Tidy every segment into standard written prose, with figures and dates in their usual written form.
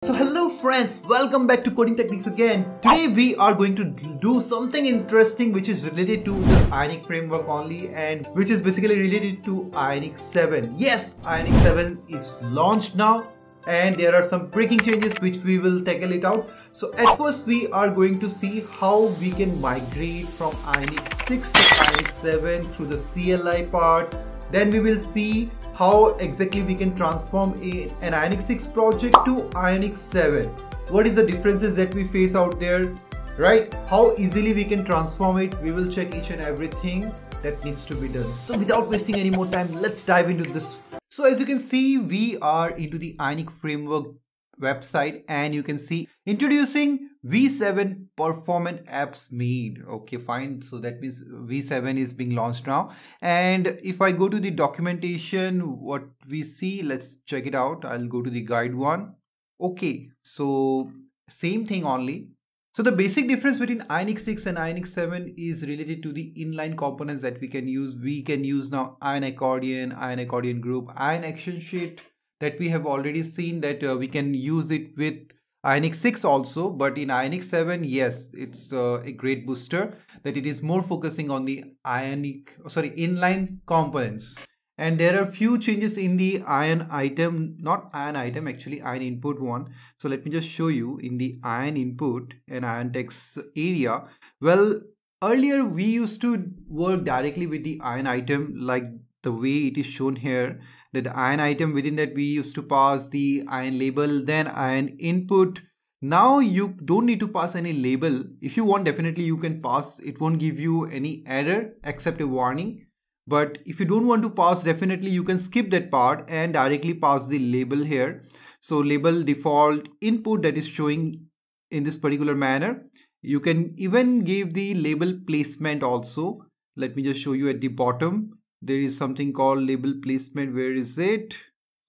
So hello friends, welcome back to Coding Techniques again. Today we are going to do something interesting which is related to the IONIC framework only, and which is basically related to IONIC 7. Yes, IONIC 7 is launched now and there are some breaking changes which we will tackle it out. So at first we are going to see how we can migrate from IONIC 6 to IONIC 7 through the CLI part. Then we will see how exactly we can transform an IONIC 6 project to IONIC 7. What is the differences that we face out there, right? How easily we can transform it. We will check each and everything that needs to be done. So without wasting any more time, let's dive into this. So as you can see, we are into the IONIC framework website and you can see introducing V7 performant apps made. Okay, fine. So that means V7 is being launched now. And if I go to the documentation, what we see, let's check it out. I'll go to the guide one. Okay, so same thing only. So the basic difference between IONIC 6 and IONIC 7 is related to the inline components that we can use. We can use now ion accordion group, ion action sheet that we have already seen that we can use it with IONIC 6 also, but in IONIC 7, yes, it's a great booster that it is more focusing on the inline components. And there are few changes in the ion item, not ion item, actually ion input one. So let me just show you in the ion input and ion text area. Well, earlier we used to work directly with the ion item like the way it is shown here, that the ion item, within that we used to pass the ion label, then ion input. Now you don't need to pass any label. If you want, definitely you can pass. It won't give you any error except a warning. But if you don't want to pass, definitely you can skip that part and directly pass the label here. So label default input that is showing in this particular manner. You can even give the label placement also. Let me just show you at the bottom. There is something called label placement. Where is it?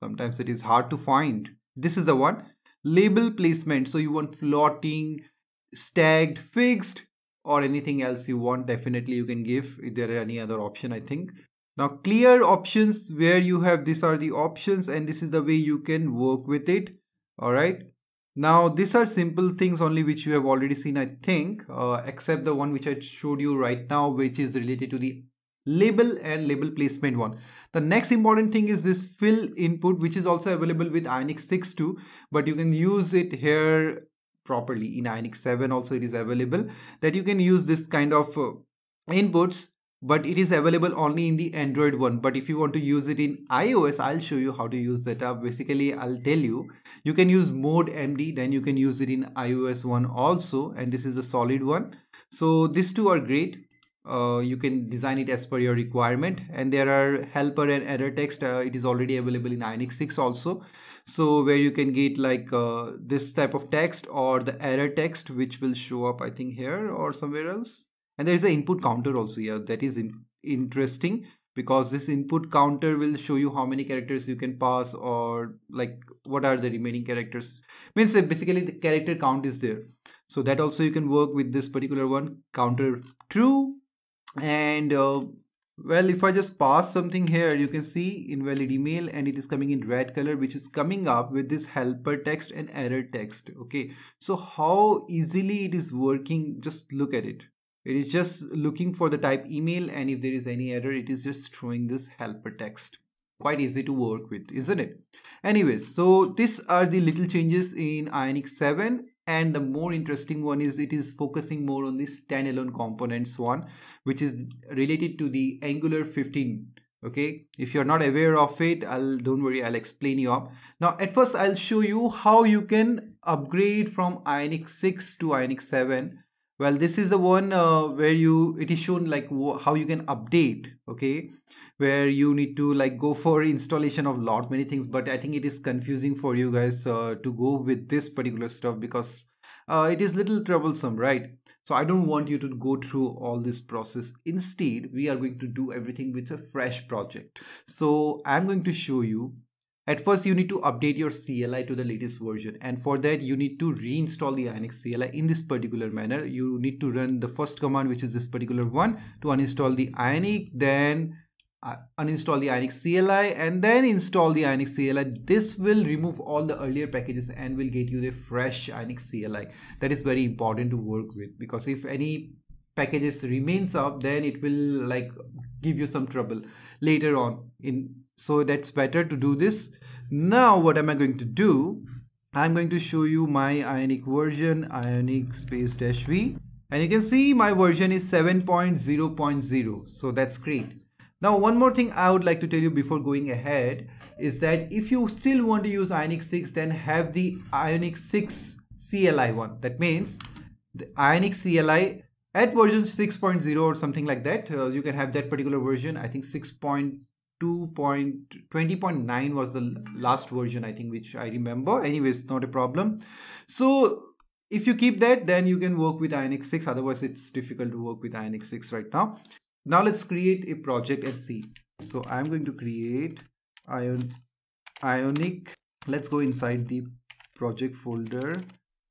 Sometimes it is hard to find. This is the one. Label placement. So you want floating, stacked, fixed, or anything else you want. Definitely you can give if there are any other option, I think. Now clear options, where you have, these are the options and this is the way you can work with it. All right. Now these are simple things only which you have already seen, I think, except the one which I showed you right now, which is related to the label and label placement one. The next important thing is this fill input, which is also available with IONIC 6 too, but you can use it here properly. In IONIC 7 also it is available that you can use this kind of inputs, but it is available only in the Android one. But if you want to use it in iOS, I'll show you how to use that up. Basically, I'll tell you, you can use mode MD, then you can use it in iOS one also, and this is a solid one. So these two are great. You can design it as per your requirement, and there are helper and error text. It is already available in IONIC 6 also. So where you can get like this type of text or the error text, which will show up, I think, here or somewhere else. And there is an input counter also here. That is interesting because this input counter will show you how many characters you can pass, or like what are the remaining characters. Means basically the character count is there. So that also you can work with this particular one, counter true. And well, if I just pass something here, you can see invalid email and it is coming in red color, which is coming up with this helper text and error text. Okay, so how easily it is working, just look at it. It is just looking for the type email, and if there is any error, it is just throwing this helper text. Quite easy to work with, isn't it? Anyways, so these are the little changes in IONIC 7. And the more interesting one is it is focusing more on the standalone components one, which is related to the Angular 15. Okay, if you're not aware of it, don't worry, I'll explain you up. Now at first I'll show you how you can upgrade from IONIC 6 to IONIC 7. Well, this is the one where it is shown like how you can update, okay, where you need to like go for installation of lot many things, but I think it is confusing for you guys to go with this particular stuff because it is little troublesome, right? So I don't want you to go through all this process. Instead, we are going to do everything with a fresh project. So I'm going to show you. At first, you need to update your CLI to the latest version, and for that you need to reinstall the IONIC CLI in this particular manner. You need to run the first command, which is this particular one, to uninstall the IONIC, then uninstall the IONIC CLI and then install the IONIC CLI. This will remove all the earlier packages and will get you the fresh IONIC CLI. That is very important to work with, because if any packages remains up, then it will like give you some trouble later on so that's better to do this. Now what am I going to do? I'm going to show you my IONIC version, IONIC space -v, and you can see my version is 7.0.0. So that's great. Now one more thing I would like to tell you before going ahead is that if you still want to use IONIC 6, then have the IONIC 6 CLI one. That means the IONIC CLI at version 6.0 or something like that. You can have that particular version. I think 6.2.20.9 was the last version, I think, which I remember. Anyways, not a problem. So if you keep that, then you can work with IONIC 6. Otherwise, it's difficult to work with IONIC 6 right now. Now let's create a project and see. So I'm going to create IONIC. Let's go inside the project folder.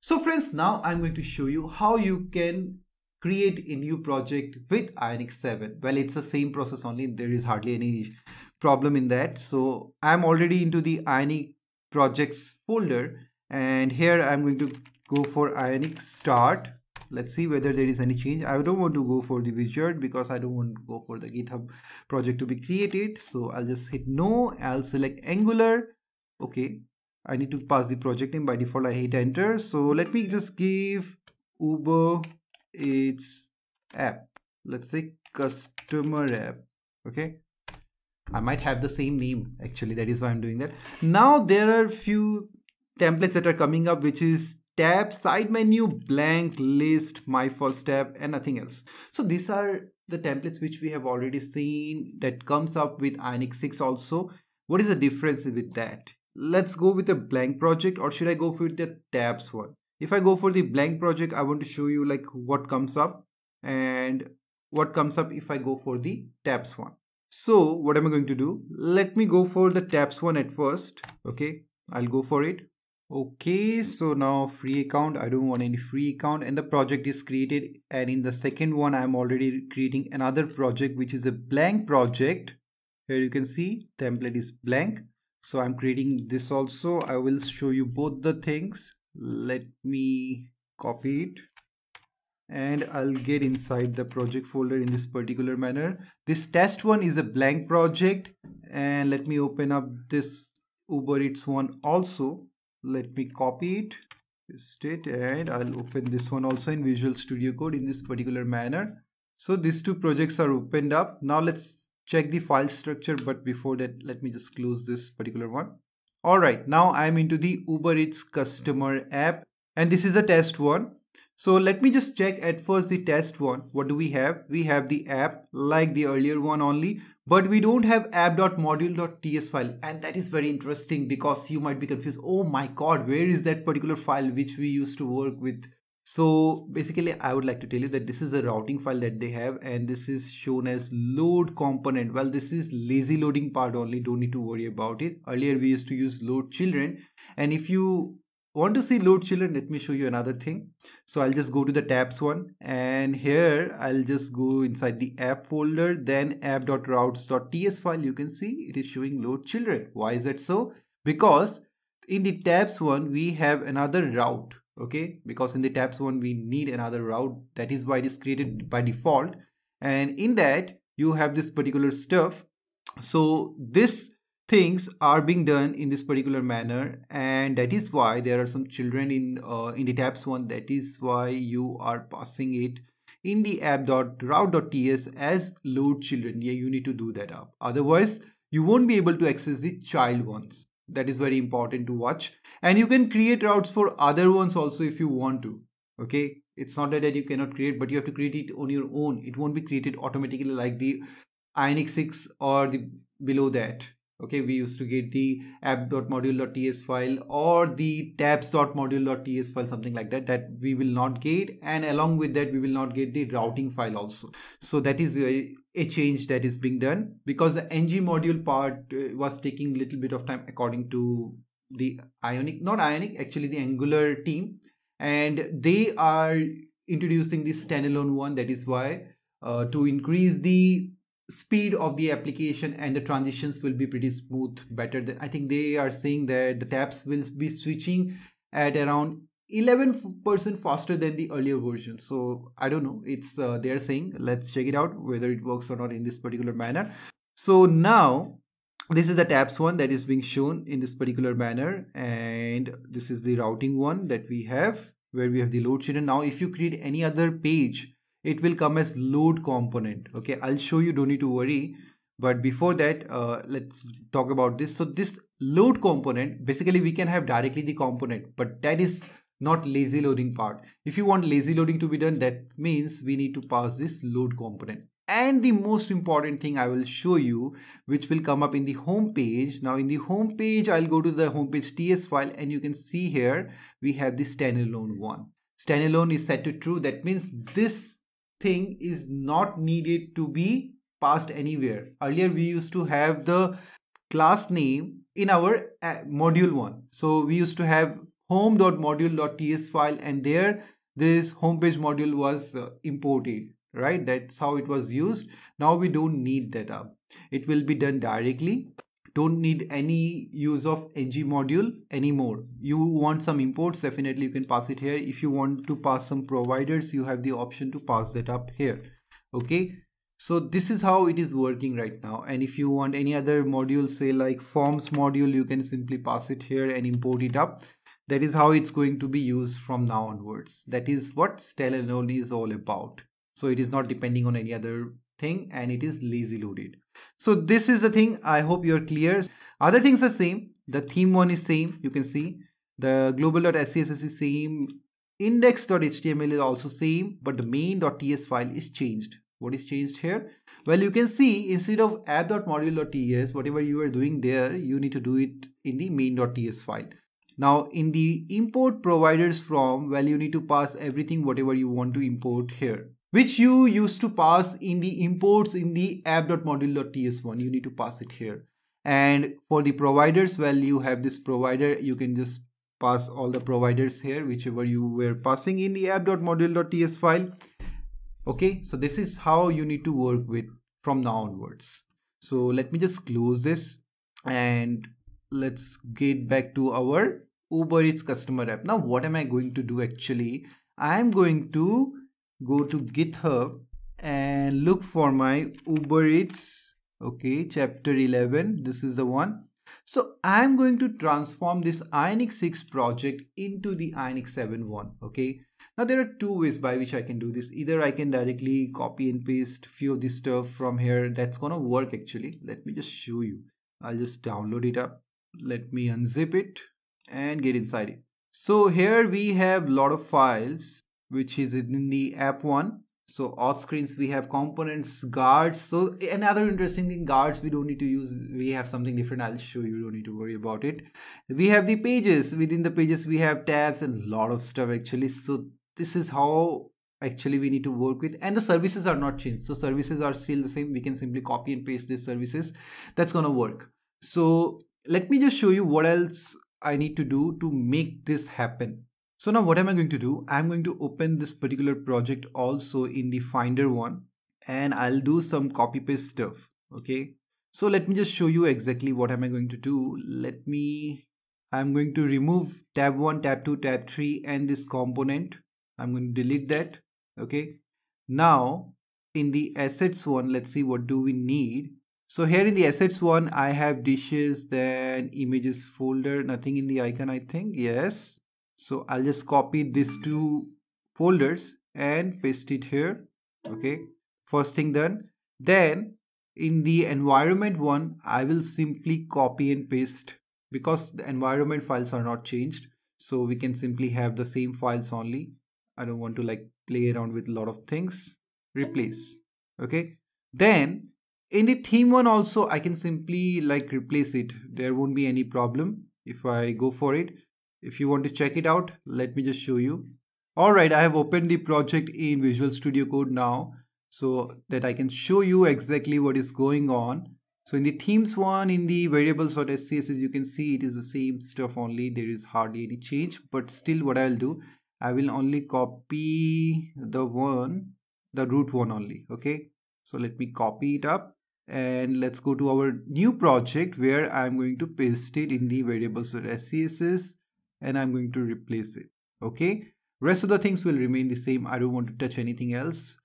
So friends, now I'm going to show you how you can create a new project with IONIC 7. Well, it's the same process only. There is hardly any problem in that. So I'm already into the IONIC projects folder, and here I'm going to go for IONIC start. Let's see whether there is any change. I don't want to go for the wizard because I don't want to go for the GitHub project to be created. So I'll just hit no. I'll select Angular. Okay. I need to pass the project name. By default, I hit enter. So let me just give Uber Eats App. Let's say customer app. Okay. I might have the same name actually. That is why I'm doing that. Now there are few templates that are coming up, which is tab, side menu, blank, list, my first tab, and nothing else. So these are the templates which we have already seen that comes up with IONIC 6 also. What is the difference with that? Let's go with a blank project, or should I go for the tabs one? If I go for the blank project, I want to show you like what comes up and what comes up if I go for the tabs one. So what am I going to do? Let me go for the tabs one at first. Okay, I'll go for it. Okay, so now free account. I don't want any free account, and the project is created. And in the second one, I'm already creating another project, which is a blank project. Here you can see template is blank. So I'm creating this also. I will show you both the things. Let me copy it and I'll get inside the project folder in this particular manner. This test one is a blank project, and let me open up this Uber Eats one also. Let me copy it, paste it, and I'll open this one also in Visual Studio Code in this particular manner. So these two projects are opened up. Now let's check the file structure, but before that, let me just close this particular one. All right, now I'm into the Uber Eats customer app, and this is a test one. So let me just check at first the test one. What do we have? We have the app like the earlier one only, but we don't have app.module.ts file. And that is very interesting because you might be confused. Oh my God, where is that particular file which we used to work with? So basically, I would like to tell you that this is a routing file that they have, and this is shown as load component. Well, this is lazy loading part only. Don't need to worry about it. Earlier, we used to use load children. And if you want to see load children, let me show you another thing. So I'll just go to the tabs one, and here I'll just go inside the app folder, then app.routes.ts file. You can see it is showing load children. Why is that so? Because in the tabs one, we have another route. Okay, because in the tabs one, we need another route. That is why it is created by default. And in that, you have this particular stuff. So this things are being done in this particular manner, and that is why there are some children in the tabs one. That is why you are passing it in the app.route.ts as load children. Yeah, you need to do that up. Otherwise, you won't be able to access the child ones. That is very important to watch. And you can create routes for other ones also if you want to. Okay, it's not that you cannot create, but you have to create it on your own. It won't be created automatically like the IONIC 6 or the below that. Okay, we used to get the app.module.ts file or the tabs.module.ts file, something like that, that we will not get. And along with that, we will not get the routing file also. So that is a change that is being done because the ng module part was taking a little bit of time according to the IONIC, not IONIC, actually the Angular team. And they are introducing this standalone one. That is why to increase the speed of the application and the transitions will be pretty smooth, better than, I think they are saying that the tabs will be switching at around 11% faster than the earlier version. So I don't know, it's they are saying, let's check it out whether it works or not in this particular manner. So now this is the tabs one that is being shown in this particular manner, and this is the routing one that we have, where we have the load children. Now if you create any other page, it will come as load component. Okay, I'll show you, don't need to worry. But before that, let's talk about this. So this load component, basically we can have directly the component, but that is not lazy loading part. If you want lazy loading to be done, that means we need to pass this load component. And the most important thing I will show you, which will come up in the home page. Now in the home page, I'll go to the homepage TS file, and you can see here we have the standalone one. Standalone is set to true. That means this thing is not needed to be passed anywhere. Earlier we used to have the class name in our module one. So we used to have home.module.ts file, and there this homepage module was imported, right? That's how it was used. Now we don't need that up. It will be done directly. Don't need any use of ng module anymore. You want some imports, definitely you can pass it here. If you want to pass some providers, you have the option to pass that up here. Okay, so this is how it is working right now. And if you want any other module, say like forms module, you can simply pass it here and import it up. That is how it's going to be used from now onwards. That is what Standalone is all about. So it is not depending on any other thing, and it is lazy loaded. So this is the thing. I hope you're clear. Other things are same. The theme one is same. You can see the global.scss is same. Index.html is also same, but the main.ts file is changed. What is changed here? Well, you can see instead of app.module.ts, whatever you are doing there, you need to do it in the main.ts file. Now in the import providers from, well, you need to pass everything, whatever you want to import here, which you used to pass in the imports in the app.module.ts one. You need to pass it here. And for the providers, well, you have this provider. You can just pass all the providers here, whichever you were passing in the app.module.ts file. Okay, so this is how you need to work with from now onwards. So let me just close this and let's get back to our Uber Eats customer app. Now what am I going to do actually? I'm going to go to GitHub and look for my Uber Eats, okay, chapter 11. This is the one. So I'm going to transform this IONIC 6 project into the IONIC 7 one. Okay, now there are two ways by which I can do this. Either I can directly copy and paste few of this stuff from here. That's gonna work actually. Let me just show you. I'll just download it up. Let me unzip it and get inside it. So here we have a lot of files, which is in the app one. So auth screens, we have components, guards. So another interesting thing, guards we don't need to use. We have something different. I'll show you. Don't need to worry about it. We have the pages. Within the pages, we have tabs and a lot of stuff actually. So this is how actually we need to work with. And the services are not changed. So services are still the same. We can simply copy and paste these services. That's going to work. So let me just show you what else I need to do to make this happen. So now what am I going to do? I'm going to open this particular project also in the Finder one, and I'll do some copy paste stuff. Okay. So let me just show you exactly what am I going to do. I'm going to remove tab 1, tab 2, tab 3 and this component. I'm going to delete that. Okay. Now in the assets one, let's see what do we need. So here in the assets one, I have dishes, then images folder, nothing in the icon, I think. Yes. So I'll just copy these two folders and paste it here. Okay. First thing done. Then in the environment one, I will simply copy and paste because the environment files are not changed. So we can simply have the same files only. I don't want to like play around with a lot of things. Replace. Okay. Then in the theme one also, I can simply like replace it. There won't be any problem if I go for it. If you want to check it out, let me just show you. All right, I have opened the project in Visual Studio Code now so that I can show you exactly what is going on. So in the themes one, in the variables.scss, you can see it is the same stuff only. There is hardly any change, but still what I'll do, I will only copy the root one only. Okay. So let me copy it up and let's go to our new project where I'm going to paste it in the variables.scss and I'm going to replace it. Okay, rest of the things will remain the same. I don't want to touch anything else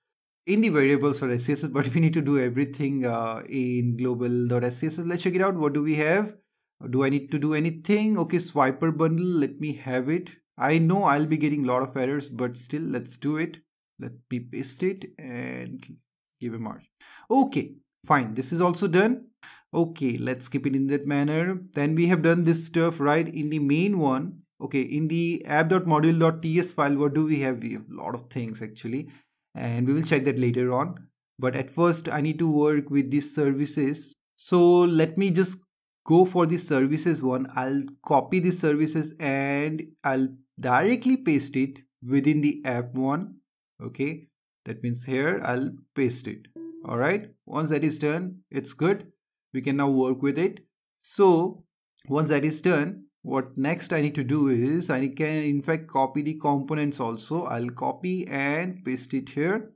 in the variables.scss, but we need to do everything in global.scss. Let's check it out. What do we have? Do I need to do anything? Okay, swiper bundle, let me have it. I know I'll be getting a lot of errors, but still, let's do it. Let me paste it and give a mark. Okay, fine, this is also done. Okay, let's keep it in that manner. Then we have done this stuff right in the main one. Okay, in the app.module.ts file, what do we have? We have a lot of things actually, and we will check that later on. But at first, I need to work with these services. So let me just go for the services one. I'll copy the services and I'll directly paste it within the app one. Okay, that means here I'll paste it. All right, once that is done, it's good. We can now work with it. So once that is done, what next I need to do is I can in fact copy the components also. I'll copy and paste it here,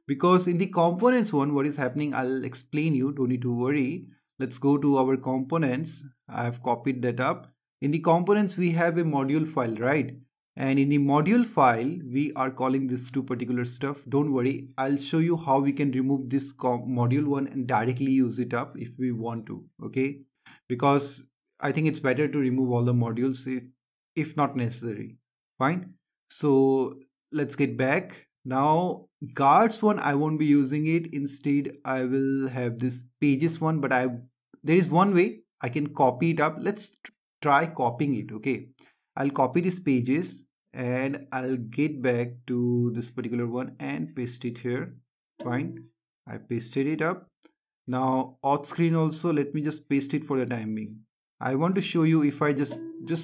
because in the components one, what is happening, I'll explain you, don't need to worry. Let's go to our components. I have copied that up. In the components, we have a module file, right? And in the module file, we are calling this two particular stuff. Don't worry, I'll show you how we can remove this module one and directly use it up if we want to, okay? Because I think it's better to remove all the modules if not necessary. Fine. So let's get back. Now guards one, I won't be using it. Instead, I will have this pages one, but there is one way I can copy it up. Let's try copying it. Okay, I'll copy these pages and I'll get back to this particular one and paste it here. Fine, I pasted it up. Now auth screen also, let me just paste it for the time being. I want to show you if I just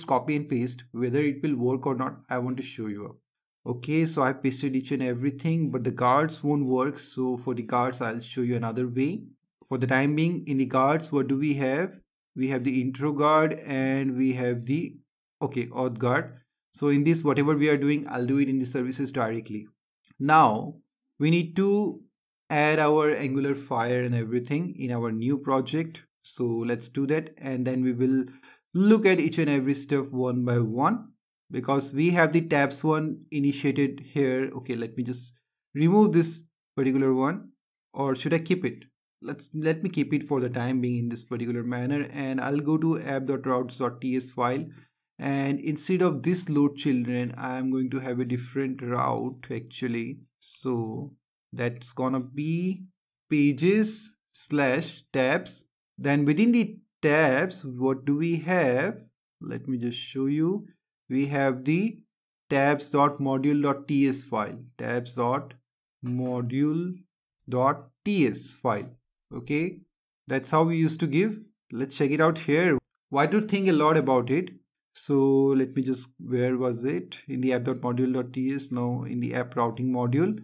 copy and paste, whether it will work or not. I want to show you up. Okay, so I pasted each and everything, but the guards won't work. So for the guards, I'll show you another way. For the time being, in the guards, what do we have? We have the intro guard and we have the, okay, auth guard. So in this, whatever we are doing, I'll do it in the services directly. Now, we need to add our Angular Fire and everything in our new project. So let's do that. And then we will look at each and every stuff one by one, because we have the tabs one initiated here. Okay, let me just remove this particular one, or should I keep it? Let me keep it for the time being in this particular manner, and I'll go to app.routes.ts file, and instead of this load children, I'm going to have a different route actually. So that's gonna be pages / tabs. Then within the tabs, what do we have? Let me just show you. We have the tabs.module.ts file, tabs.module.ts file. Okay, that's how we used to give. Let's check it out here. Why do think a lot about it? So let me just, where was it? In the app.module.ts, now in the app routing module,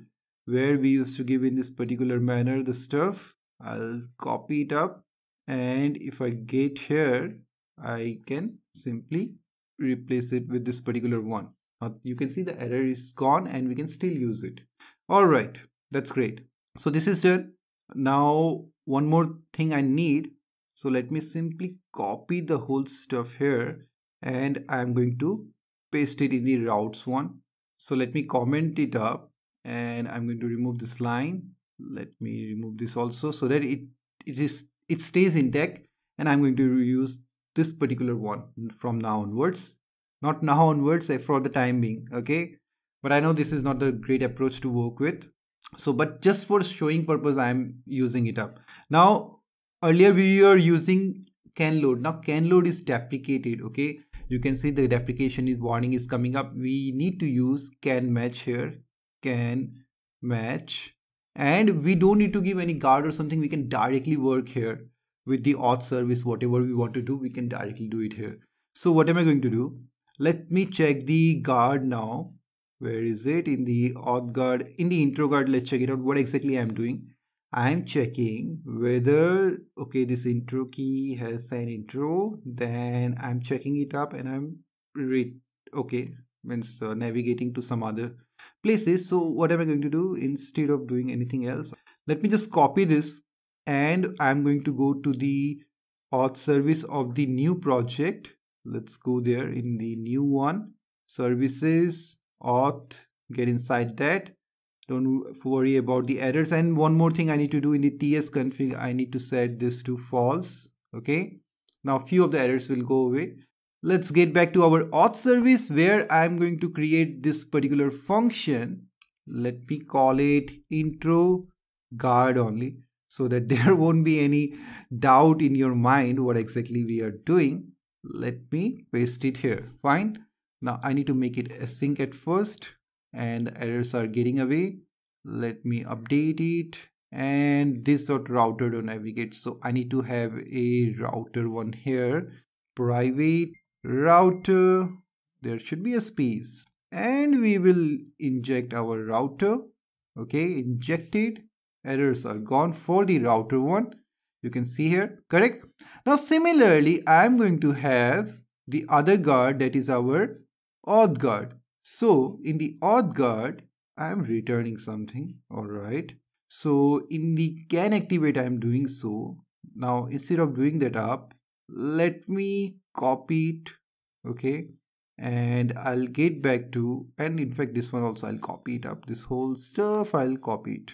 where we used to give in this particular manner the stuff. I'll copy it up, and if I get here, I can simply replace it with this particular one. Now you can see the error is gone and we can still use it. All right, that's great. So this is done. Now one more thing I need. So let me simply copy the whole stuff here, and I'm going to paste it in the routes one. So let me comment it up, and I'm going to remove this line. Let me remove this also, so that it stays intact, and I'm going to use this particular one from now onwards. Not now onwards, for the time being, okay? But I know this is not a great approach to work with. So, but just for showing purpose, I'm using it up. Now, earlier we were using can load. Now can load is deprecated, okay? You can see the deprecation is warning is coming up. We need to use can match here, can match. And we don't need to give any guard or something. We can directly work here with the auth service. Whatever we want to do, we can directly do it here. So what am I going to do? Let me check the guard now. Where is it? In the auth guard, in the intro guard, let's check it out. What exactly I'm doing? I'm checking whether, okay, this intro key has an intro. Then I'm checking it up and I'm navigating to some other places. So what am I going to do? Instead of doing anything else, let me just copy this and I'm going to go to the auth service of the new project. Let's go there in the new one, services, auth, get inside that. Don't worry about the errors. And one more thing I need to do in the TS config, I need to set this to false. Okay. Now few of the errors will go away. Let's get back to our auth service where I'm going to create this particular function. Let me call it intro guard only, so that there won't be any doubt in your mind what exactly we are doing. Let me paste it here. Fine. Now I need to make it async at first, and the errors are getting away. Let me update it, and this .router.navigate. So I need to have a router one here, private router. There should be a space, and we will inject our router. Okay, injected. Errors are gone for the router one. You can see here, correct? Now similarly, I'm going to have the other guard, that is our auth guard. So in the auth guard, I'm returning something. All right. So in the can activate, I'm doing so. Now instead of doing that up, let me copy it. Okay. And I'll get back to, and in fact, this one also I'll copy it up. This whole stuff, I'll copy it.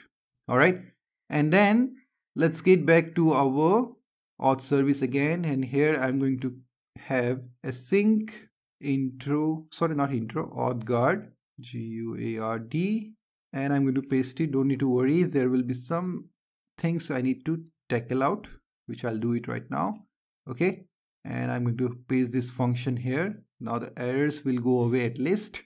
All right. And then let's get back to our auth service again. And here I'm going to have async intro, sorry, not intro, auth guard, GUARD, and I'm going to paste it. Don't need to worry, there will be some things I need to tackle out, which I'll do it right now. Okay, and I'm going to paste this function here. Now the errors will go away at least.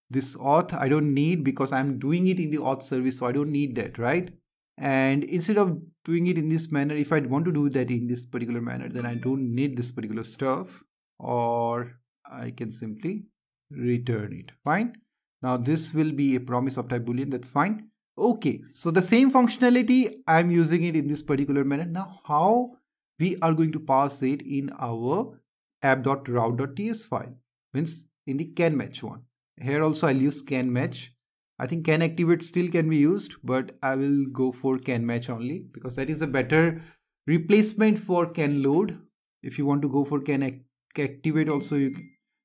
This auth I don't need because I'm doing it in the auth service, so I don't need that, right? And instead of doing it in this manner, if I want to do that in this particular manner, then I don't need this particular stuff, or I can simply return it. Fine. Now this will be a promise of type boolean. That's fine. Okay. So the same functionality, I'm using it in this particular manner. Now how we are going to pass it in our app.route.ts file, means in the can match one. Here also I'll use can match. I think can activate still can be used, but I will go for can match only because that is a better replacement for can load. If you want to go for can activate also,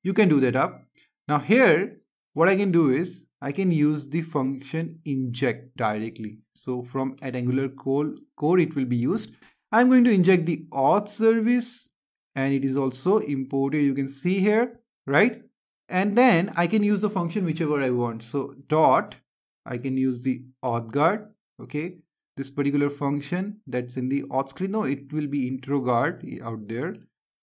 you can do that up. Now here what I can do is I can use the function inject directly. So from @angular core it will be used. I'm going to inject the auth service, and it is also imported, you can see here, right? And then I can use the function whichever I want. So dot, I can use the auth guard. Okay, this particular function that's in the auth screen. No, it will be intro guard out there.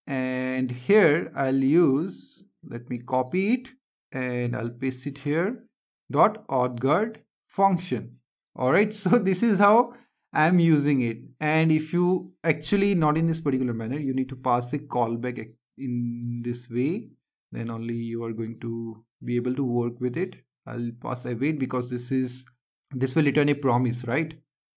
And here I'll use, let me copy it and I'll paste it here, dot auth guard function. All right, so this is how I'm using it. And if you actually not in this particular manner, you need to pass a callback in this way, then only you are going to be able to work with it. I'll pass await because this will return a promise, right?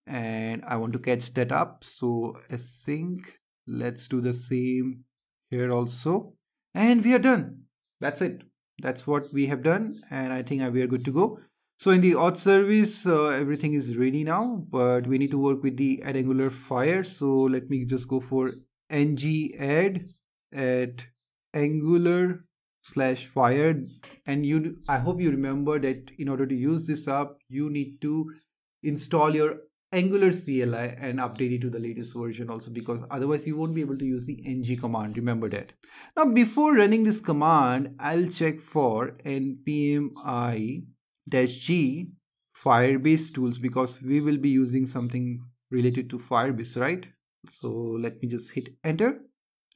And I want to catch that up. So async, let's do the same here also, and we are done. That's it. That's what we have done, and I think we are good to go. So in the auth service, everything is ready now, but we need to work with the @angular fire. So let me just go for ng add @angular/fire, and I hope you remember that in order to use this app, you need to install your Angular CLI and update it to the latest version also, because otherwise you won't be able to use the ng command. Remember that. Now before running this command, I'll check for npm i-g Firebase tools, because we will be using something related to Firebase, right? So let me just hit enter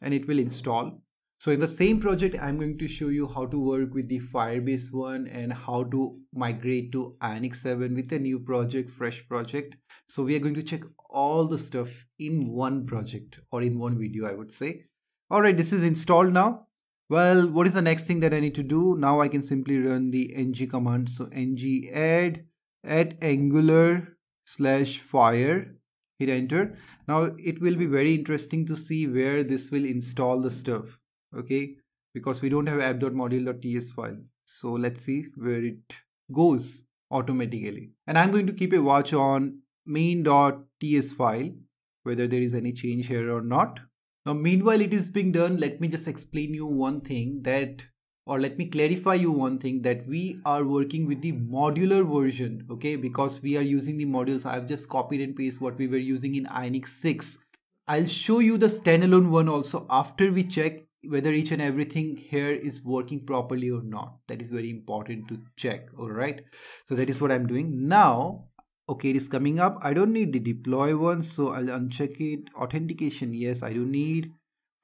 and it will install. So in the same project, I'm going to show you how to work with the Firebase one and how to migrate to IONIC 7 with a new project, fresh project. So we are going to check all the stuff in one project or in one video, I would say. All right, this is installed now. Well, what is the next thing that I need to do? Now I can simply run the ng command. So ng add @angular/fire, hit enter. Now it will be very interesting to see where this will install the stuff. Okay, because we don't have app.module.ts file. So let's see where it goes automatically. And I'm going to keep a watch on main.ts file. whether there is any change here or not. Now, meanwhile it is being done, let me just explain you one thing that, or let me clarify you one thing, that we are working with the modular version, okay, because we are using the modules. I've just copied and pasted what we were using in IONIC 6. I'll show you the standalone one also after we check whether each and everything here is working properly or not. That is very important to check. All right, so that is what I'm doing now. Okay, it is coming up. I don't need the deploy one, so I'll uncheck it. Authentication, yes, I don't need.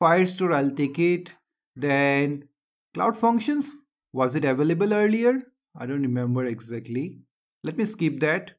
Firestore, I'll take it. Then cloud functions, was it available earlier? I don't remember exactly. Let me skip that.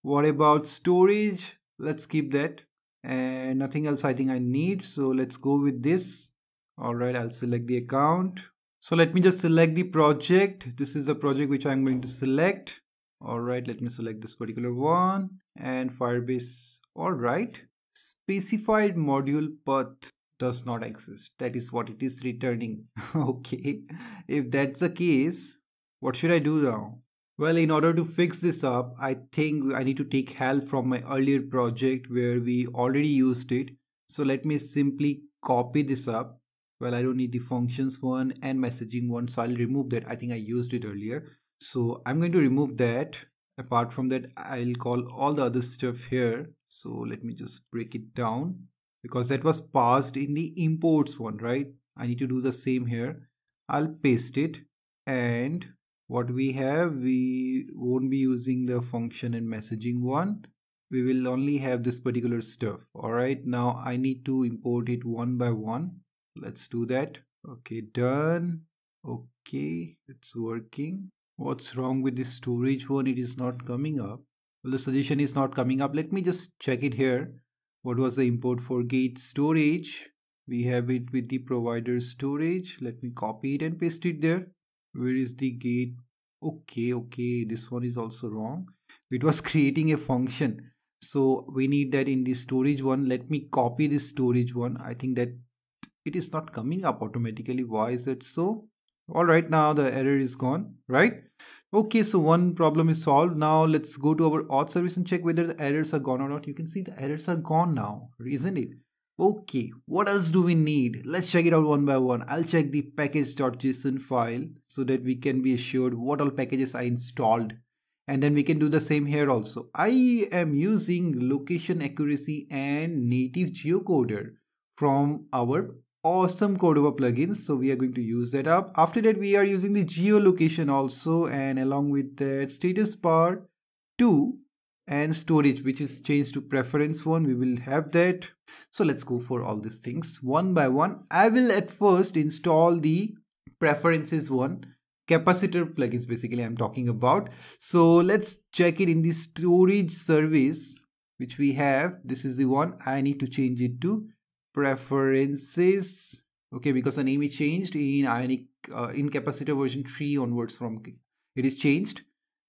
What about storage? Let's skip that. And nothing else I think I need, so let's go with this. All right, I'll select the account. So let me just select the project. This is the project which I'm going to select. All right, let me select this particular one and Firebase. All right, specified module path does not exist. That is what it is returning. Okay, if that's the case, what should I do now? Well, in order to fix this up, I think I need to take help from my earlier project where we already used it. So let me simply copy this up. Well, I don't need the functions one and messaging one, so I'll remove that. I think I used it earlier. So I'm going to remove that. Apart from that, I'll call all the other stuff here. So let me just break it down because that was passed in the imports one, right? I need to do the same here. I'll paste it, and what we have, we won't be using the function and messaging one. We will only have this particular stuff. All right, now I need to import it one by one. Let's do that. Okay, done. Okay, it's working. What's wrong with the storage one? It is not coming up. Well, the suggestion is not coming up. Let me just check it here. What was the import for gate storage? We have it with the provider storage. Let me copy it and paste it there. Where is the gate? Okay, this one is also wrong. It was creating a function, so we need that in the storage one. Let me copy this storage one. I think that it is not coming up automatically. Why is it so? All right, now the error is gone, right? Okay, so one problem is solved. Now let's go to our auth service and check whether the errors are gone or not. You can see the errors are gone now, isn't it? Okay, what else do we need? Let's check it out one by one. I'll check the package.json file so that we can be assured what all packages I installed. And then we can do the same here also. I am using location accuracy and native geocoder from our awesome Cordova plugins, so we are going to use that up. After that, we are using the geolocation also, and along with that status bar 2 and storage, which is changed to preference 1. We will have that. So let's go for all these things one by one. I will at first install the preferences one, capacitor plugins basically I'm talking about. So let's check it in the storage service which we have. This is the one. I need to change it to preferences, okay, because the name is changed in IONIC in Capacitor version 3 onwards. From it is changed.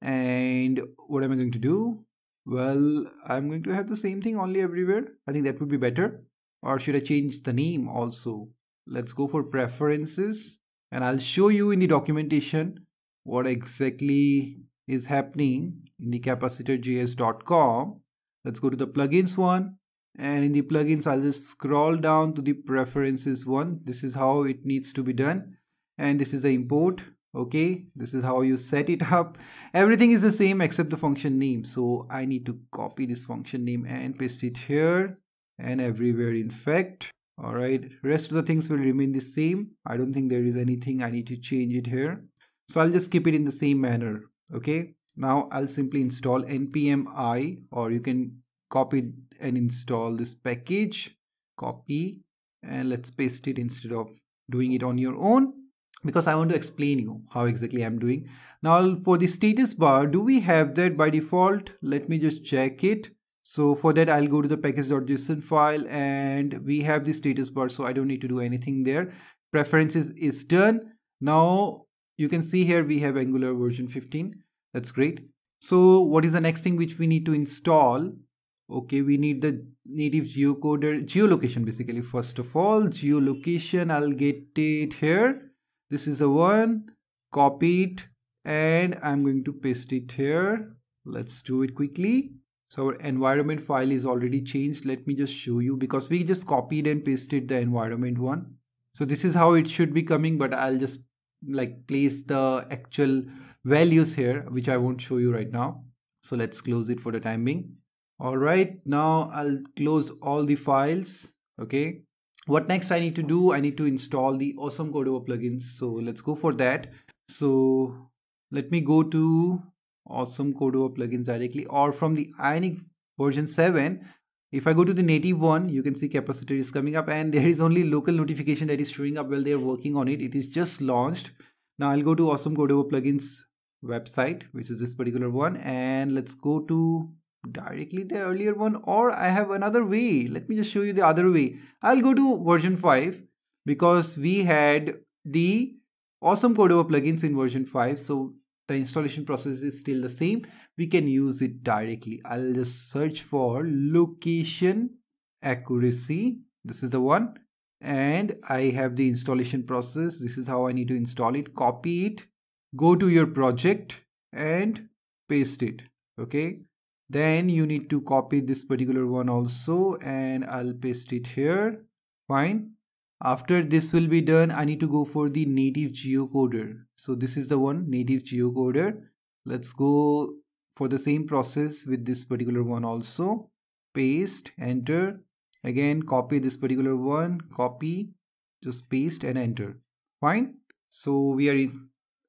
And what am I going to do? Well, I'm going to have the same thing only everywhere. I think that would be better. Or should I change the name also? Let's go for preferences, and I'll show you in the documentation what exactly is happening in the capacitorjs.com. Let's go to the plugins one. And in the plugins, I'll just scroll down to the preferences one. This is how it needs to be done. And this is the import. Okay, this is how you set it up. Everything is the same except the function name. So I need to copy this function name and paste it here and everywhere, in fact. All right, rest of the things will remain the same. I don't think there is anything I need to change it here. So I'll just keep it in the same manner. Okay, now I'll simply install npm I, or you can copy and install this package. Copy, and let's paste it instead of doing it on your own, because I want to explain you how exactly I'm doing. Now for the status bar, do we have that by default? Let me just check it. So for that, I'll go to the package.json file, and we have the status bar, so I don't need to do anything there. Preferences is done. Now you can see here we have Angular version 15. That's great. So what is the next thing which we need to install? Okay, we need the native geocoder, geolocation basically. First of all, geolocation, I'll get it here. This is the one. Copy it, and I'm going to paste it here. Let's do it quickly. So our environment file is already changed. Let me just show you, because we just copied and pasted the environment one. So this is how it should be coming, but I'll just like place the actual values here, which I won't show you right now. So let's close it for the time being. All right, now I'll close all the files. Okay, what next I need to do? I need to install the awesome Cordova plugins. So let's go for that. So let me go to awesome Cordova plugins directly, or from the IONIC version 7. If I go to the native one, you can see Capacitor is coming up, and there is only local notification that is showing up while they are working on it. It is just launched. Now I'll go to awesome Cordova plugins website, which is this particular one, and let's go to directly the earlier one, or I have another way. Let me just show you the other way. I'll go to version 5 because we had the awesome Cordova plugins in version 5. So the installation process is still the same. We can use it directly. I'll just search for location accuracy. This is the one. And I have the installation process. This is how I need to install it. Copy it. Go to your project and paste it. Okay. Then you need to copy this particular one also, and I'll paste it here. Fine. After this will be done, I need to go for the native geocoder. So this is the one, native geocoder. Let's go for the same process with this particular one also. Paste, enter. Again, copy this particular one, copy, just paste and enter. Fine. So we are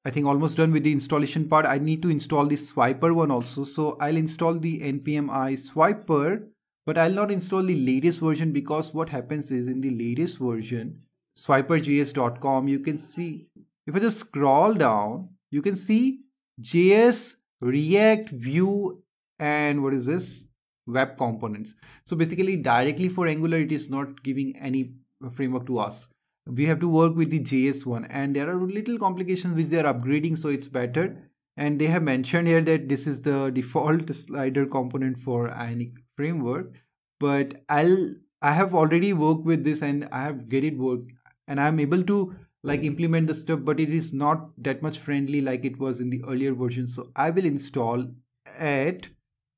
I think almost done with the installation part. I need to install the swiper one also. So I'll install the npm i swiper, but I'll not install the latest version, because what happens is in the latest version, swiperjs.com, you can see, if I just scroll down, you can see JS, React, Vue, and what is this? Web components. So basically directly for Angular, it is not giving any framework to us. We have to work with the JS one, and there are little complications which they are upgrading, so it's better. And they have mentioned here that this is the default slider component for IONIC framework, but I have already worked with this and I have get it work, and I'm able to like implement the stuff, but it is not that much friendly like it was in the earlier version. So I will install at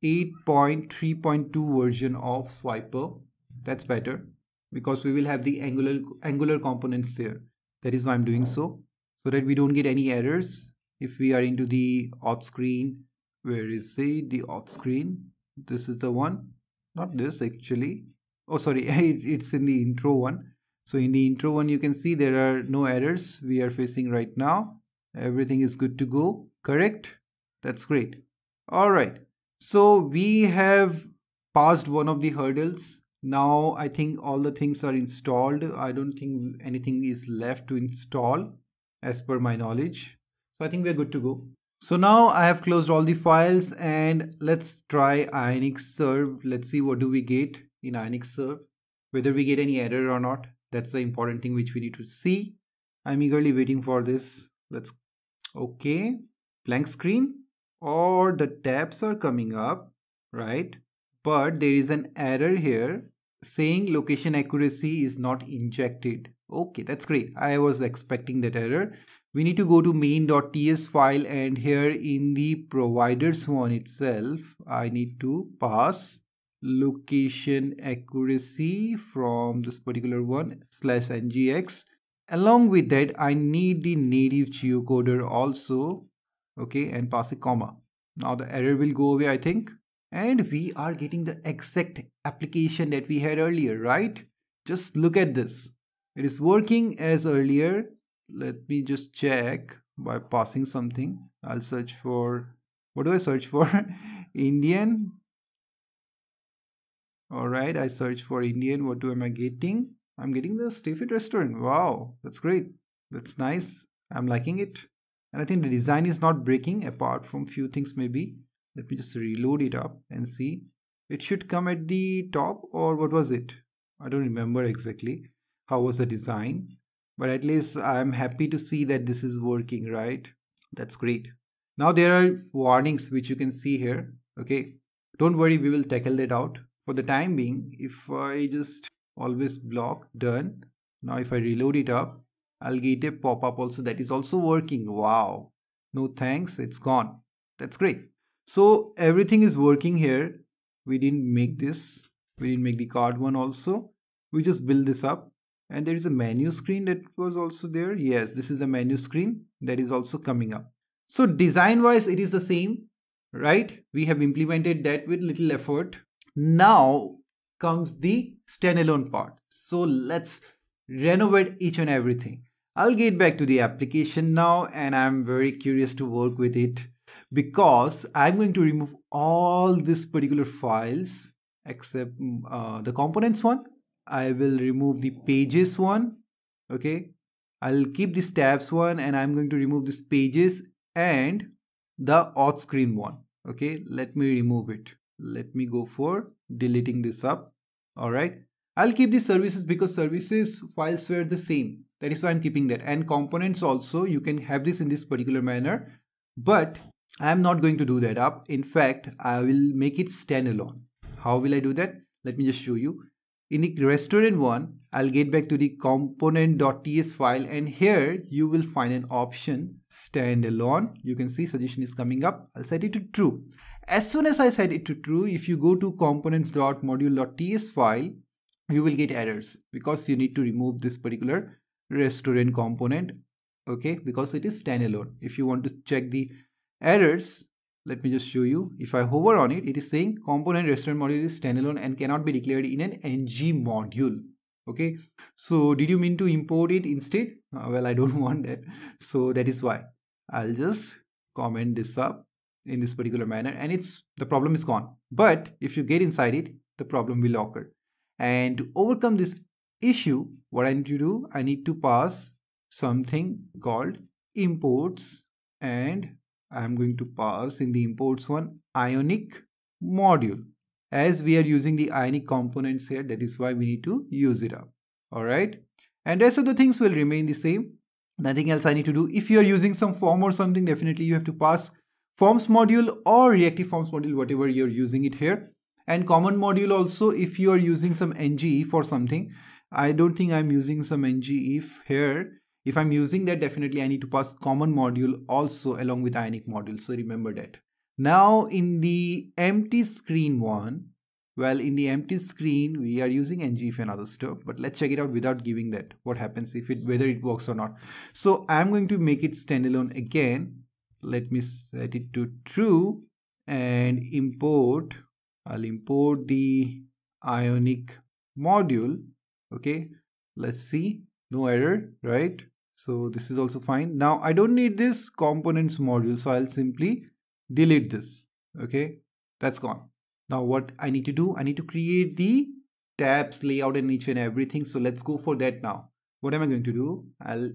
8.3.2 version of Swiper. That's better, because we will have the angular components there. That is why I'm doing so that we don't get any errors. If we are into the auth screen, where is it? The auth screen. This is the one, not this actually. Oh, sorry, it's in the intro one. So in the intro one, you can see there are no errors we are facing right now. Everything is good to go, correct? That's great. All right. So we have passed one of the hurdles. Now I think all the things are installed. I don't think anything is left to install as per my knowledge. So I think we're good to go. So now I have closed all the files, and let's try IONIC serve. Let's see what do we get in IONIC serve, whether we get any error or not. That's the important thing which we need to see. I'm eagerly waiting for this. Okay, blank screen, or the tabs are coming up, right? But there is an error here saying location accuracy is not injected. Okay, that's great. I was expecting that error. We need to go to main.ts file, and here in the providers one itself, I need to pass location accuracy from this particular one /ngx. Along with that, I need the native geocoder also. Okay, and pass a comma. Now the error will go away, I think. And we are getting the exact application that we had earlier, right? Just look at this. It is working as earlier. Let me just check by passing something. I'll search for, what do I search for? Indian. All right, I search for Indian. What am I getting? I'm getting the Stay Fit restaurant. Wow, that's great. That's nice. I'm liking it. And I think the design is not breaking apart from few things maybe. Let me just reload it up and see. It should come at the top, or what was it? I don't remember exactly how was the design, but at least I'm happy to see that this is working, right? That's great. Now there are warnings which you can see here. Okay, don't worry, we will tackle that out. For the time being, if I just always block done. Now if I reload it up, I'll get a pop-up also that is also working. Wow. No thanks, it's gone. That's great. So everything is working here. we didn't make this. We didn't make the card one also. We just build this up. And there is a menu screen that was also there. Yes, this is a menu screen that is also coming up. So design wise, it is the same, right? We have implemented that with little effort. Now comes the standalone part. So let's renovate each and everything. I'll get back to the application now, and I'm very curious to work with it because I'm going to remove all these particular files except the components one. I will remove the pages one. Okay, I'll keep this tabs one, and I'm going to remove this pages and the auth screen one. Okay, let me remove it. Let me go for deleting this up. All right, I'll keep the services because services files were the same. That is why I'm keeping that. And components also, you can have this in this particular manner, but I'm not going to do that up. In fact, I will make it standalone. How will I do that? Let me just show you. In the restaurant one, I'll get back to the component.ts file, and here you will find an option standalone. You can see suggestion is coming up. I'll set it to true. As soon as I set it to true, if you go to components.module.ts file, you will get errors because you need to remove this particular restaurant component. Okay, because it is standalone. If you want to check the errors, let me just show you. If I hover on it, it is saying component restaurant module is standalone and cannot be declared in an ng module. Okay, so did you mean to import it instead? Well, I don't want that. So that is why I'll just comment this up in this particular manner, and the problem is gone. But if you get inside it, the problem will occur. And to overcome this issue, what I need to do, I need to pass something called imports, and I'm going to pass in the imports one IONIC module. As we are using the IONIC components here, that is why we need to use it up. All right. And rest of the things will remain the same. Nothing else I need to do. If you are using some form or something, definitely you have to pass forms module or reactive forms module, whatever you're using it here. And common module also, if you are using some ngIf or something. I don't think I'm using some ngIf here. If I'm using that, definitely I need to pass common module also along with IONIC module. So remember that. Now in the empty screen one, well, in the empty screen, we are using ngIf and other stuff, but let's check it out without giving that. What happens if whether it works or not. So I'm going to make it standalone again. Let me set it to true and import. I'll import the IONIC module. Okay, let's see. No error, right? So this is also fine. Now I don't need this components module, so I'll simply delete this. Okay, that's gone. Now what I need to do, I need to create the tabs layout and each and everything. So let's go for that now. What am I going to do? I'll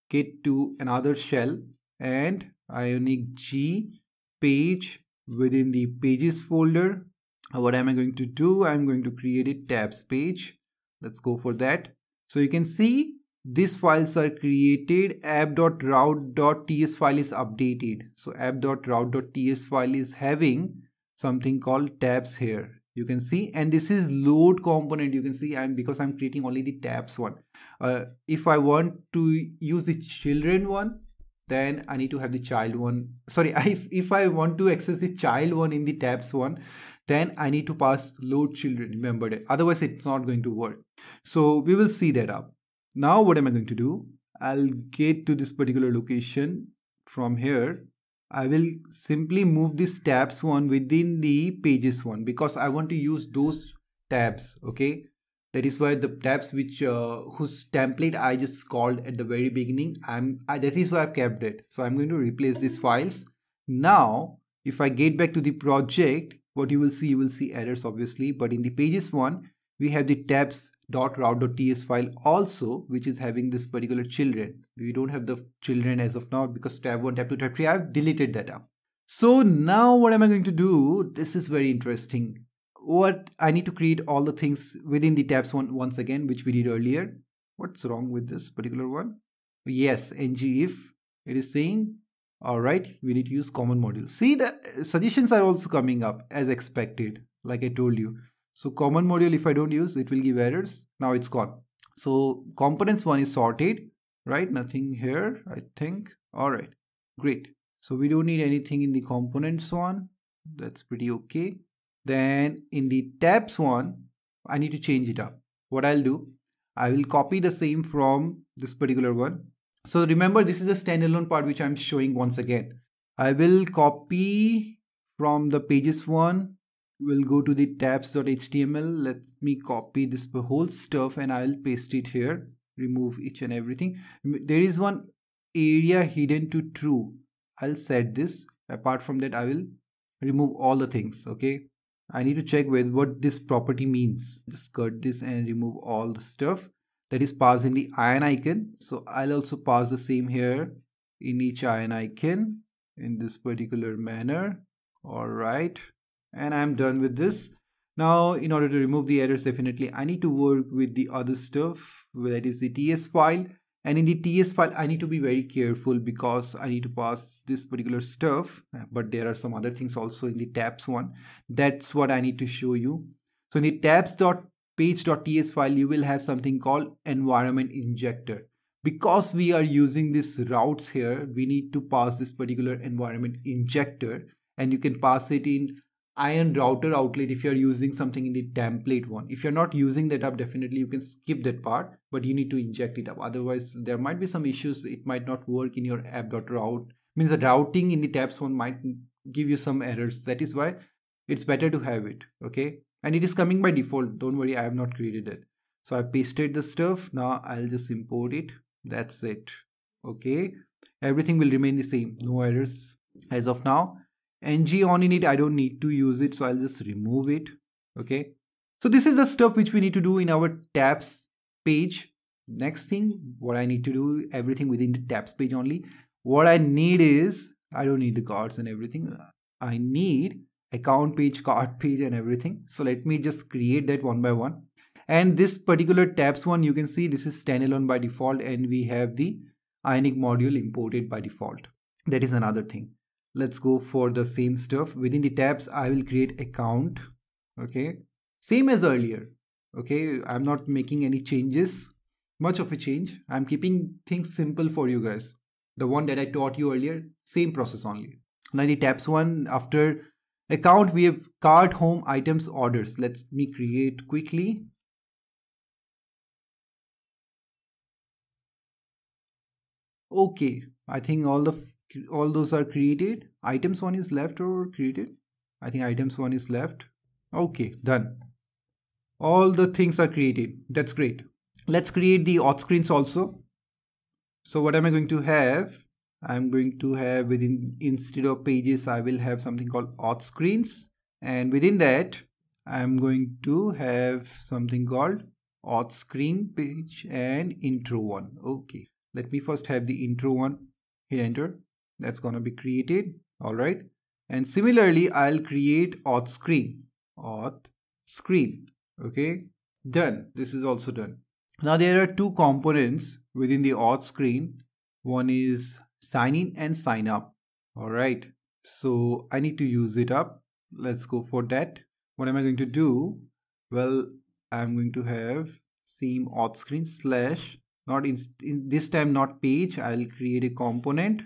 get to another shell and IONIC G page within the pages folder. What am I going to do? I'm going to create a tabs page. Let's go for that. So you can see these files are created. app.route.ts file is updated. So app.route.ts file is having something called tabs here. You can see, and this is load component. You can see because I'm creating only the tabs one. If I want to use the children one, then I need to have the child one. Sorry, if I want to access the child one in the tabs one, then I need to pass load children. Remember that. Otherwise, it's not going to work. So we will see that up. Now, what am I going to do? I'll get to this particular location. From here, I will simply move this tabs one within the pages one because I want to use those tabs. Okay, that is why the tabs which whose template I just called at the very beginning, that is why I've kept it. So I'm going to replace these files. Now, if I get back to the project, what you will see errors obviously, but in the pages one, we have the tabs.route.ts file also, which is having this particular children. We don't have the children as of now because tab 1, tab 2, tab 3, I've deleted that up. So now what am I going to do? This is very interesting. What I need to create all the things within the tabs one once again, which we did earlier. What's wrong with this particular one? Yes, ngIf. It is saying, all right, we need to use common module. See, the suggestions are also coming up as expected, like I told you. So common module, if I don't use, it will give errors. Now it's gone. So components one is sorted, right? Nothing here, I think. All right, great. So we don't need anything in the components one. That's pretty okay. Then in the tabs one, I need to change it up. What I'll do, I will copy the same from this particular one. So remember, this is a standalone part which I'm showing once again. I will copy from the pages one. We'll go to the tabs.html. Let me copy this whole stuff and I'll paste it here. Remove each and everything. There is one area hidden to true. I'll set this. Apart from that, I will remove all the things. Okay. I need to check with what this property means. Just cut this and remove all the stuff that is passed in the ion icon. So I'll also pass the same here in each ion icon in this particular manner. All right. And I'm done with this. Now, in order to remove the errors, definitely I need to work with the other stuff, that is the TS file. And in the TS file, I need to be very careful because I need to pass this particular stuff, but there are some other things also in the tabs one. That's what I need to show you. So in the tabs.page.ts file, you will have something called environment injector. Because we are using these routes here, we need to pass this particular environment injector, and you can pass it in ion router outlet if you're using something in the template one. If you're not using that up, definitely you can skip that part, but you need to inject it up. Otherwise, there might be some issues. It might not work in your app.route. Means the routing in the tabs one might give you some errors. That is why it's better to have it. Okay. And it is coming by default. Don't worry, I have not created it. So I pasted the stuff. Now I'll just import it. That's it. Okay. Everything will remain the same. No errors as of now. ng on in it, I don't need to use it, so I'll just remove it. Okay, so this is the stuff which we need to do in our tabs page. Next thing, what I need to do, everything within the tabs page only. What I need is, I don't need the cards and everything. I need account page, card page and everything. So let me just create that one by one. And this particular tabs one, you can see this is standalone by default, and we have the IONIC module imported by default. That is another thing. Let's go for the same stuff. Within the tabs, I will create account. Okay, same as earlier. Okay, I'm not making any changes, much of a change. I'm keeping things simple for you guys. The one that I taught you earlier, same process only. Now the tabs one, after account, we have cart, home, items, orders. Let me create quickly. Okay, I think all those are created. Items one is left or created? I think items one is left. Okay, done. All the things are created. That's great. Let's create the auth screens also. So what am I going to have? I'm going to have within, instead of pages, I will have something called auth screens. And within that, I'm going to have something called auth screen page and intro one. Okay, let me first have the intro one. Hit enter. That's going to be created. All right. And similarly, I'll create auth screen. Auth screen. Okay. Done. This is also done. Now there are two components within the auth screen. One is sign in and sign up. All right. So I need to use it up. Let's go for that. What am I going to do? Well, I'm going to have same auth screen slash, not in this time, not page. I'll create a component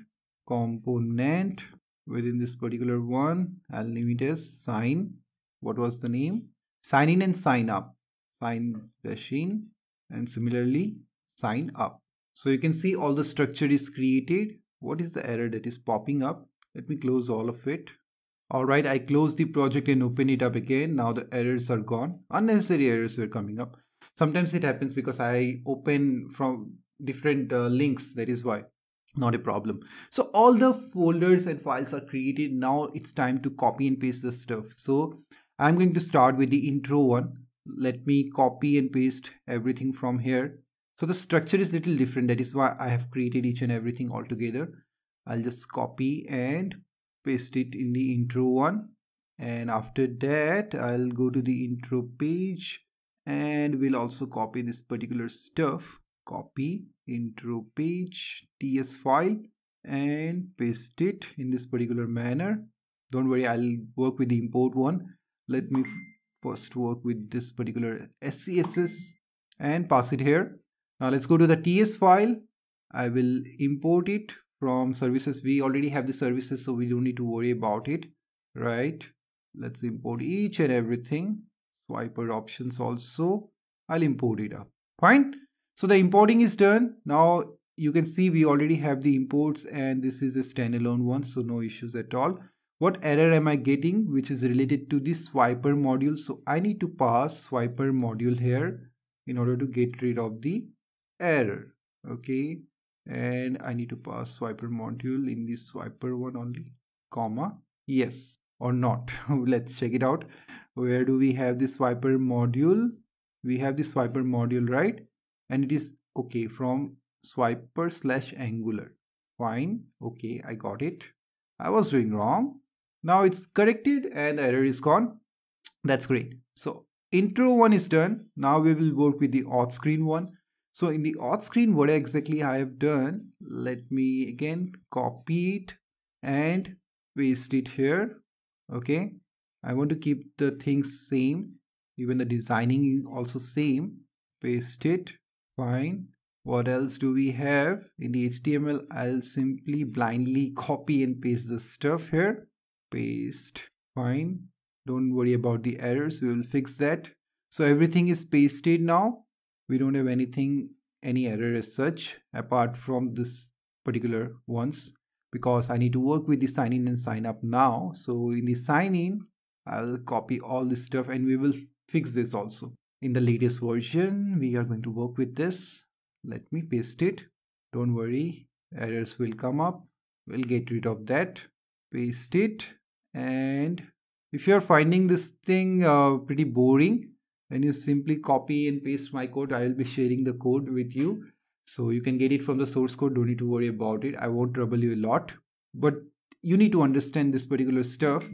within this particular one. I'll name it as sign. What was the name? Sign in and sign up. Sign dash in and similarly sign up. So you can see all the structure is created. What is the error that is popping up? Let me close all of it. All right, I closed the project and open it up again. Now the errors are gone. Unnecessary errors were coming up. Sometimes it happens because I open from different links. That is why. Not a problem. So all the folders and files are created. Now it's time to copy and paste the stuff. So I'm going to start with the intro one. Let me copy and paste everything from here. So the structure is little different. That is why I have created each and everything all together. I'll just copy and paste it in the intro one. And after that, I'll go to the intro page and we'll also copy this particular stuff. Copy intro page TS file and paste it in this particular manner. Don't worry, I'll work with the import one. Let me first work with this particular SCSS and pass it here. Now let's go to the TS file. I will import it from services. We already have the services, so we don't need to worry about it, right? Let's import each and everything. Swiper options also. I'll import it up. Fine. So the importing is done. Now you can see we already have the imports and this is a standalone one. So no issues at all. What error am I getting which is related to the swiper module? So I need to pass swiper module here in order to get rid of the error. Okay. And I need to pass swiper module in this swiper one only, comma, yes or not. Let's check it out. Where do we have this swiper module? We have this swiper module, right? And it is okay from swiper/angular. Fine. Okay, I got it. I was doing wrong. Now it's corrected and the error is gone. That's great. So intro one is done. Now we will work with the auth screen one. So in the auth screen, what exactly I have done, let me again copy it and paste it here. Okay. I want to keep the things same. Even the designing is also same. Paste it. Fine. What else do we have? In the HTML, I'll simply blindly copy and paste the stuff here. Paste. Fine. Don't worry about the errors. We will fix that. So everything is pasted now. We don't have any error as such apart from this particular ones because I need to work with the sign in and sign up now. So in the sign in, I'll copy all this stuff and we will fix this also. In the latest version, we are going to work with this. Let me paste it. Don't worry, errors will come up. We'll get rid of that. Paste it. And if you're finding this thing pretty boring, then you simply copy and paste my code. I will be sharing the code with you. So you can get it from the source code. Don't need to worry about it. I won't trouble you a lot. But you need to understand this particular stuff.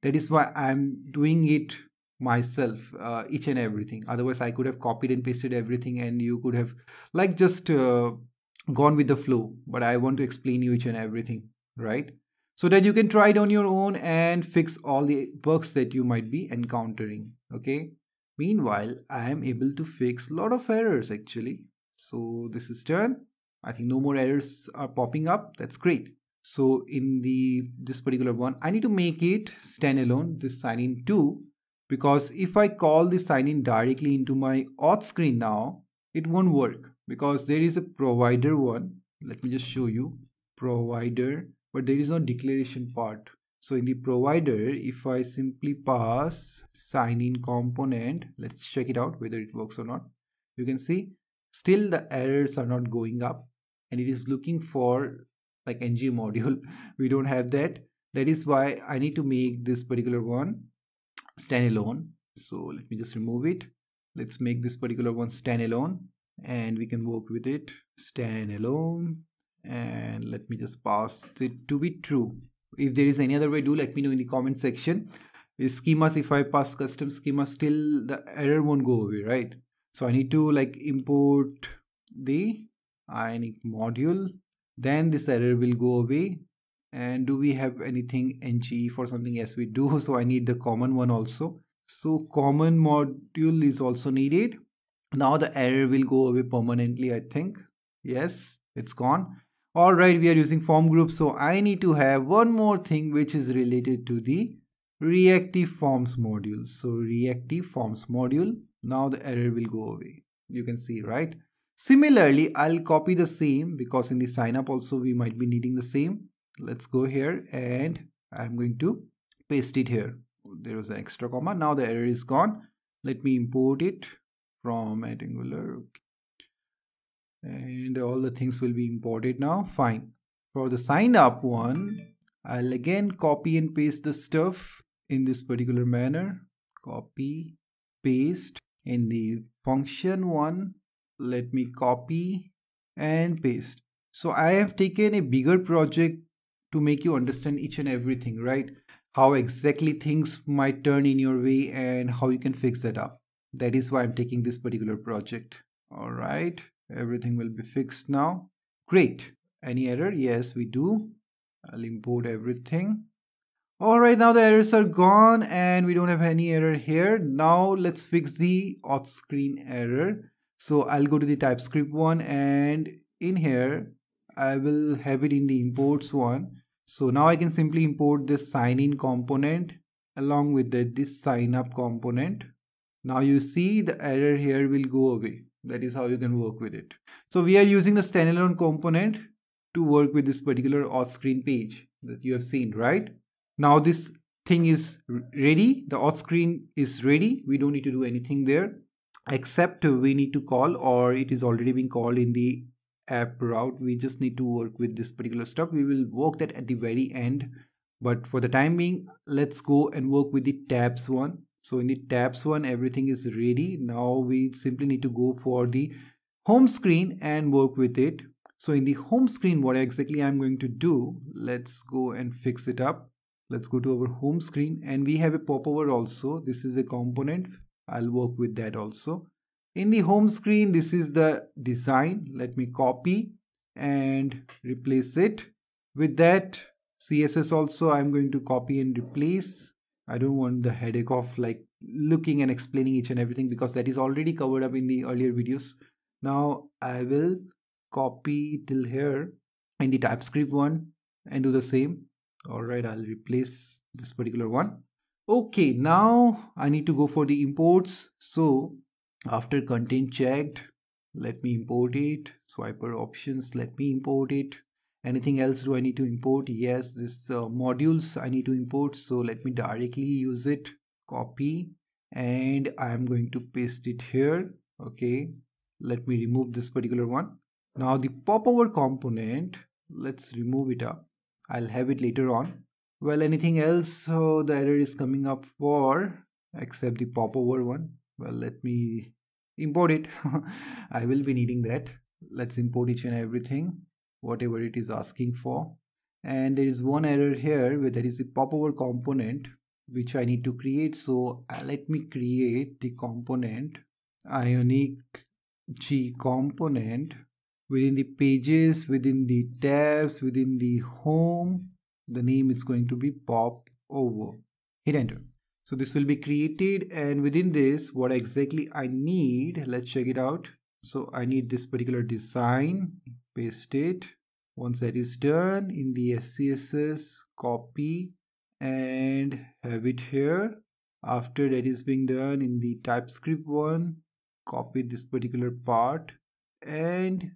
That is why I'm doing it myself, each and everything. Otherwise, I could have copied and pasted everything and you could have like just gone with the flow. But I want to explain you each and everything, right? So that you can try it on your own and fix all the bugs that you might be encountering. Okay. Meanwhile, I am able to fix a lot of errors actually. So this is done. I think no more errors are popping up. That's great. So in this particular one, I need to make it standalone, this sign in too, because if I call the sign in directly into my auth screen now, it won't work because there is a provider one. Let me just show you provider, but there is no declaration part. So in the provider, if I simply pass sign in component, let's check it out whether it works or not. You can see still the errors are not going up and it is looking for like ng module. We don't have that. That is why I need to make this particular one standalone. So let me just remove it. Let's make this particular one standalone and we can work with it standalone. And let me just pass it to be true. If there is any other way, do let me know in the comment section. Schemas, if I pass custom schema, still the error won't go away, right? So I need to like import the IONIC module, then this error will go away. And do we have anything ng for something? Yes, we do. So I need the common one also. So common module is also needed. Now the error will go away permanently, I think. Yes, it's gone. All right, we are using form group. So I need to have one more thing which is related to the reactive forms module. So reactive forms module. Now the error will go away. You can see, right? Similarly, I'll copy the same because in the sign up also we might be needing the same. Let's go here and I'm going to paste it here. There was an extra comma. Now the error is gone. Let me import it from Angular. And all the things will be imported now. Fine. For the sign up one, I'll again copy and paste the stuff in this particular manner. Copy, paste. In the function one, let me copy and paste. So I have taken a bigger project to make you understand each and everything, right? How exactly things might turn in your way and how you can fix that up. That is why I'm taking this particular project. All right. Everything will be fixed now. Great. Any error? Yes, we do. I'll import everything. All right, now the errors are gone and we don't have any error here. Now let's fix the auth screen error. So I'll go to the TypeScript one and in here, I will have it in the imports one. So now I can simply import this sign in component along with that this sign up component. Now you see the error here will go away. That is how you can work with it. So we are using the standalone component to work with this particular auth screen page that you have seen, right? Now this thing is ready. The auth screen is ready. We don't need to do anything there, except we need to call, or it is already been called in the app route. We just need to work with this particular stuff. We will work that at the very end. But for the time being, let's go and work with the tabs one. So in the tabs one, everything is ready. Now we simply need to go for the home screen and work with it. So in the home screen, what exactly I'm going to do, let's go and fix it up. Let's go to our home screen, and we have a popover also. This is a component. I'll work with that also. In the home screen, this is the design. Let me copy and replace it. With that, CSS also I'm going to copy and replace. I don't want the headache of like looking and explaining each and everything, because that is already covered up in the earlier videos. Now I will copy till here in the TypeScript one and do the same. All right, I'll replace this particular one. Okay, now I need to go for the imports. So after content checked, let me import it. Swiper options, let me import it. Anything else do I need to import? Yes, this modules I need to import. So let me directly use it. Copy, and I'm going to paste it here. Okay, let me remove this particular one. Now the popover component, let's remove it up. I'll have it later on. Well, anything else? So the error is coming up for, except the popover one. Well, let me import it. I will be needing that. Let's import each and everything, whatever it is asking for. And there is one error here where there is the popover component which I need to create. So let me create the component IONIC CLI component within the pages, within the tabs, within the home. The name is going to be popover. Hit enter. So this will be created, and within this, what exactly I need, let's check it out. So I need this particular design, paste it. Once that is done, in the SCSS, copy and have it here. After that is being done, in the TypeScript one, copy this particular part and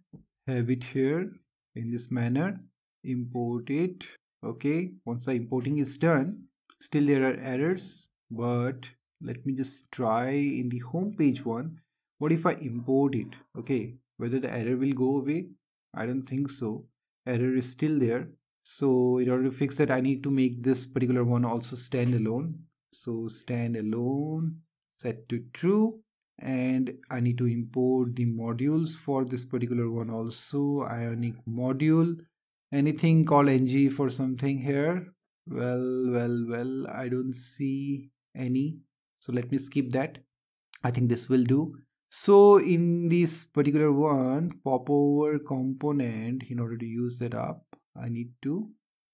have it here in this manner. Import it. Okay, once the importing is done, still there are errors, but let me just try in the home page one. What if I import it? Okay, whether the error will go away? I don't think so. Error is still there. So in order to fix that, I need to make this particular one also standalone. So standalone, set to true, and I need to import the modules for this particular one also. IONIC module. Anything called ng for something here? Well, I don't see any. So let me skip that. I think this will do. So in this particular one, popover component, in order to use that up, I need to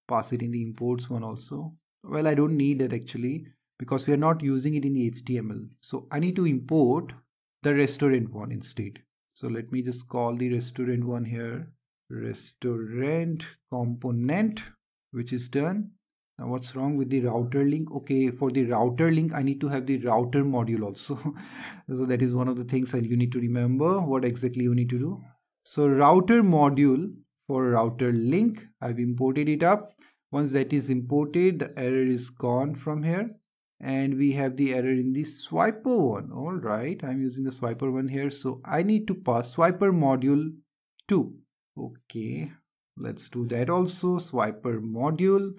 pass it in the imports one also. Well, I don't need that actually, because we are not using it in the HTML. So I need to import the restaurant one instead. So let me just call the restaurant one here. Restaurant component, which is done. Now what's wrong with the router link? Okay, for the router link I need to have the router module also. So that is one of the things that you need to remember what exactly you need to do. So router module for router link, I've imported it up. Once that is imported, the error is gone from here, and we have the error in the swiper one. All right, I'm using the swiper one here, so I need to pass swiper module 2. Okay, let's do that also. Swiper module,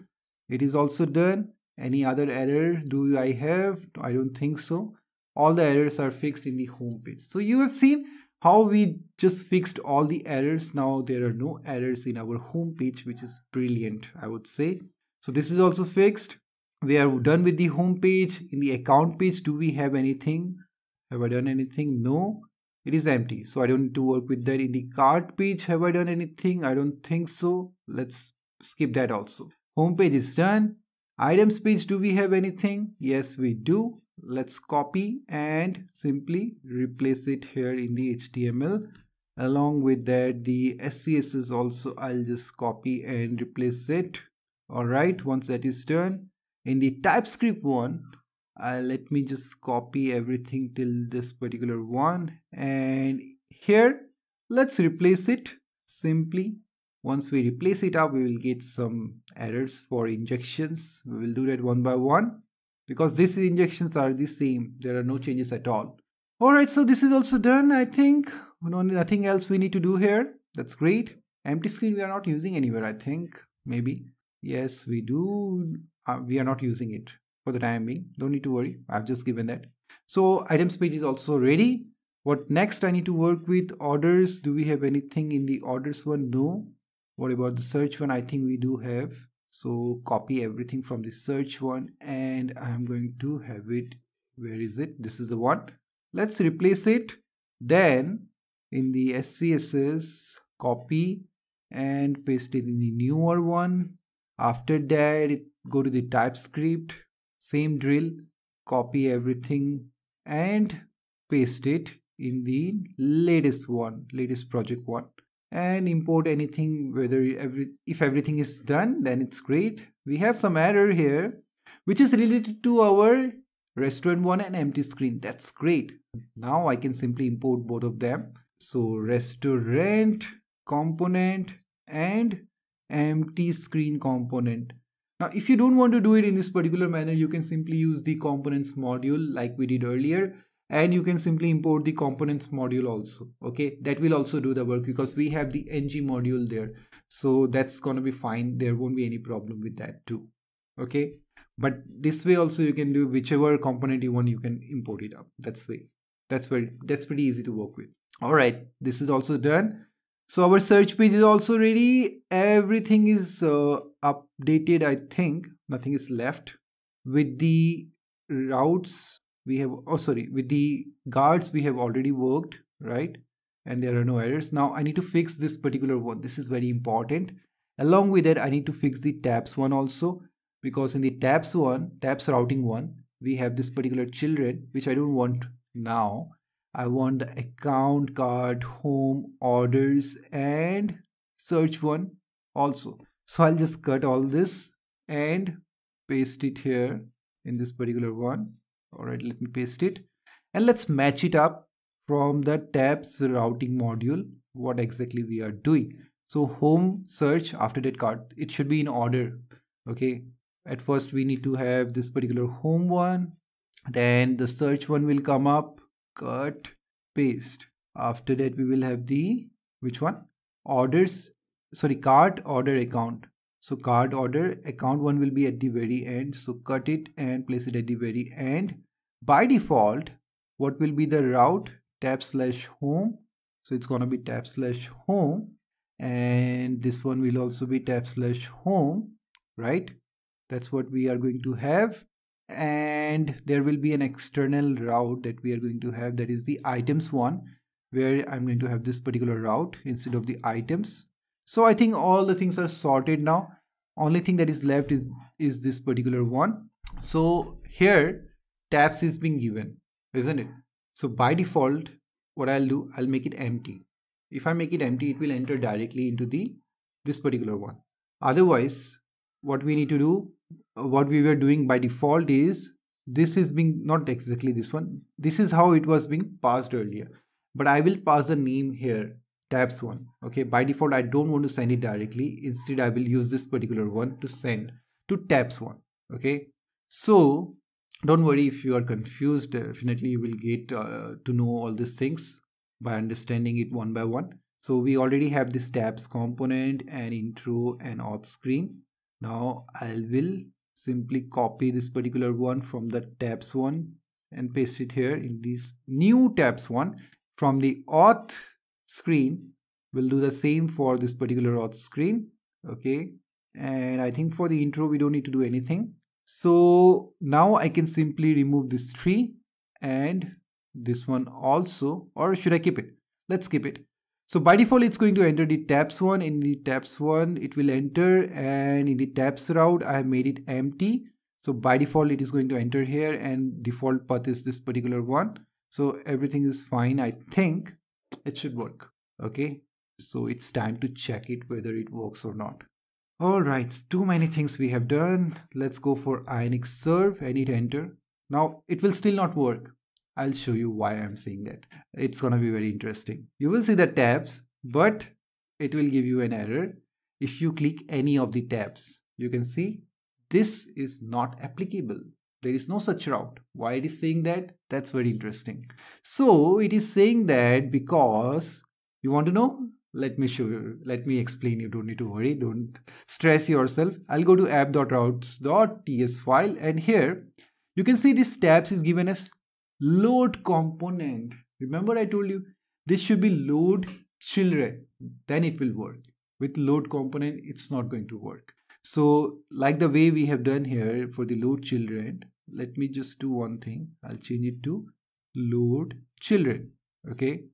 it is also done. Any other error do I have? I don't think so. All the errors are fixed in the home page. So you have seen how we just fixed all the errors. Now there are no errors in our home page, which is brilliant, I would say. So this is also fixed. We are done with the home page. In the account page, do we have anything? Have I done anything? No. It is empty, so I don't need to work with that. In the cart page, have I done anything? I don't think so. Let's skip that also. Home page is done. Items page, do we have anything? Yes, we do. Let's copy and simply replace it here in the HTML. Along with that, the SCSS also, I'll just copy and replace it. All right, once that is done, In the TypeScript one, let me just copy everything till this particular one, and here let's replace it simply. Once we replace it up, we will get some errors for injections. We will do that one by one because these injections are the same. There are no changes at all. Alright, so this is also done. I think nothing else we need to do here. That's great. Empty screen we are not using anywhere, I think. Maybe. Yes, we do. We are not using it for the time being. Don't need to worry. I've just given that. So items page is also ready. What next I need to work with? Orders. Do we have anything in the orders one? No. What about the search one? I think we do have. So copy everything from the search one and I'm going to have it. Where is it? This is the one. Let's replace it. Then in the SCSS, copy and paste it in the newer one. After that, go to the TypeScript, same drill, copy everything and paste it in the latest one, latest project one, and import anything. If everything is done, then it's great. We have some error here, which is related to our restaurant one and empty screen. That's great. Now I can simply import both of them. So restaurant component and empty screen component. Now if you don't want to do it in this particular manner, you can simply use the components module like we did earlier, and you can simply import the components module also. Okay, that will also do the work because we have the ng module there, so that's gonna be fine. There won't be any problem with that too. Okay, but this way also you can do whichever component you want, you can import it up. That's pretty easy to work with. All right, this is also done. So our search page is also ready. Everything is updated. I think nothing is left. With the routes we have, with the guards we have already worked, right? And there are no errors. Now I need to fix this particular one. This is very important. Along with that, I need to fix the tabs one also, because in the tabs routing one, we have this particular children, which I don't want now. I want the account, card, home, orders, and search one also. So I'll just cut all this and paste it here in this particular one. All right, let me paste it. And let's match it up from the tabs routing module, what exactly we are doing. So home, search, after that card, it should be in order. Okay, at first we need to have this particular home one. Then the search one will come up. Cut, paste. After that we will have the which one? Orders, cart, order, account. So card, order, account one will be at the very end. So cut it and place it at the very end. By default, what will be the route? tab/home. So it's gonna be tab/home, and this one will also be tab/home, right? That's what we are going to have. And there will be an external route that we are going to have, that is the items one, where I'm going to have this particular route instead of the items. So I think all the things are sorted now. Only thing that is left is this particular one. So here tabs is being given, isn't it? So by default, what I'll do, I'll make it empty. If I make it empty, it will enter directly into this particular one. Otherwise, what we need to do, what we were doing by default is, this is being not exactly this one. This is how it was being passed earlier, but I will pass the name here, tabs one. Okay, by default I don't want to send it directly. Instead I will use this particular one to send to tabs one. Okay, so don't worry if you are confused. Definitely you will get to know all these things by understanding it one by one. So we already have this tabs component and intro and auth screen. Now I will simply copy this particular one from the tabs one and paste it here in this new tabs one. From the auth screen, we'll do the same for this particular auth screen. Okay, and I think for the intro we don't need to do anything. So now I can simply remove this tree and this one also, or should I keep it? Let's keep it. So by default it's going to enter the tabs one. In the tabs one it will enter, and in the tabs route I have made it empty. So by default it is going to enter here, and default path is this particular one. So everything is fine. I think it should work. Okay, so it's time to check it whether it works or not. All right, too many things we have done. Let's go for IONIC serve and hit enter. Now it will still not work. I'll show you why I'm saying that. It's gonna be very interesting. You will see the tabs, but it will give you an error if you click any of the tabs. You can see this is not applicable. There is no such route. Why it is saying that? That's very interesting. So it is saying that because you want to know? Let me show you. Let me explain. You don't need to worry. Don't stress yourself. I'll go to app.module.ts file, and here you can see this tabs is given as load component. Remember I told you this should be load children, then it will work. With load component it's not going to work. So like the way we have done here for the load children, let me just do one thing. I'll change it to load children. Okay,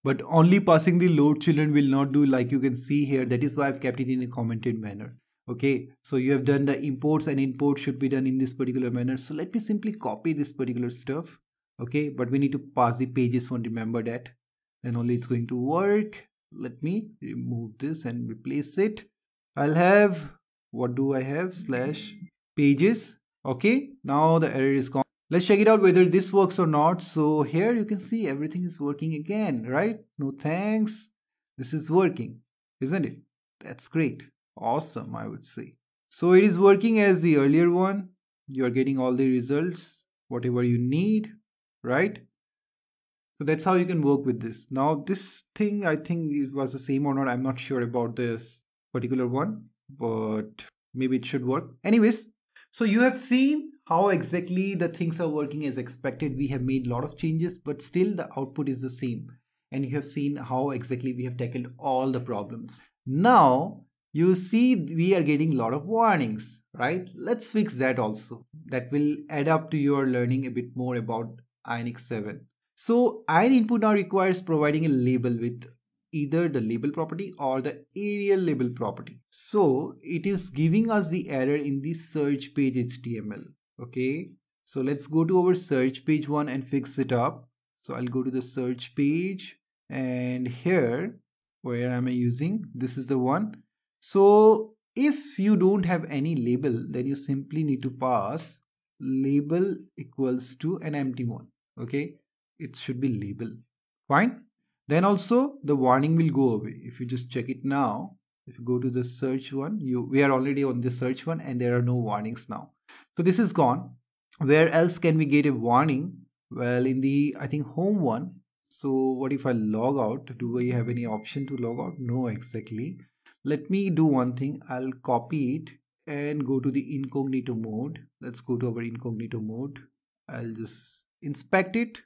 but only passing the load children will not do, like you can see here. That is why I've kept it in a commented manner. Okay, so you have done the imports, and import should be done in this particular manner. So let me simply copy this particular stuff. Okay, but we need to pass the pages one, remember that, then only it's going to work. Let me remove this and replace it. I'll have, what do I have, slash pages. Okay, now the error is gone. Let's check it out whether this works or not. So here you can see everything is working again, right? No thanks. This is working, isn't it? That's great. Awesome, I would say. So it is working as the earlier one. You're getting all the results, whatever you need, right? So that's how you can work with this. Now this thing, I think it was the same or not. I'm not sure about this particular one, but maybe it should work. Anyways, so you have seen how exactly the things are working as expected. We have made a lot of changes, but still the output is the same. And you have seen how exactly we have tackled all the problems. Now you see we are getting a lot of warnings, right? Let's fix that also. That will add up to your learning a bit more about IONIC 7. So ION input now requires providing a label with either the label property or the aerial label property. So it is giving us the error in the search page HTML. Okay, so let's go to our search page one and fix it up. So I'll go to the search page, and here where am I using, this is the one. So if you don't have any label, then you simply need to pass label equals to an empty one. Okay, it should be label. Fine. Then also the warning will go away. If you just check it now, if you go to the search one, we are already on the search one and there are no warnings now. So this is gone. Where else can we get a warning? Well, in the, I think, home one. So what if I log out? Do we have any option to log out? No, exactly. Let me do one thing. I'll copy it and go to the incognito mode. Let's go to our incognito mode. I'll just inspect it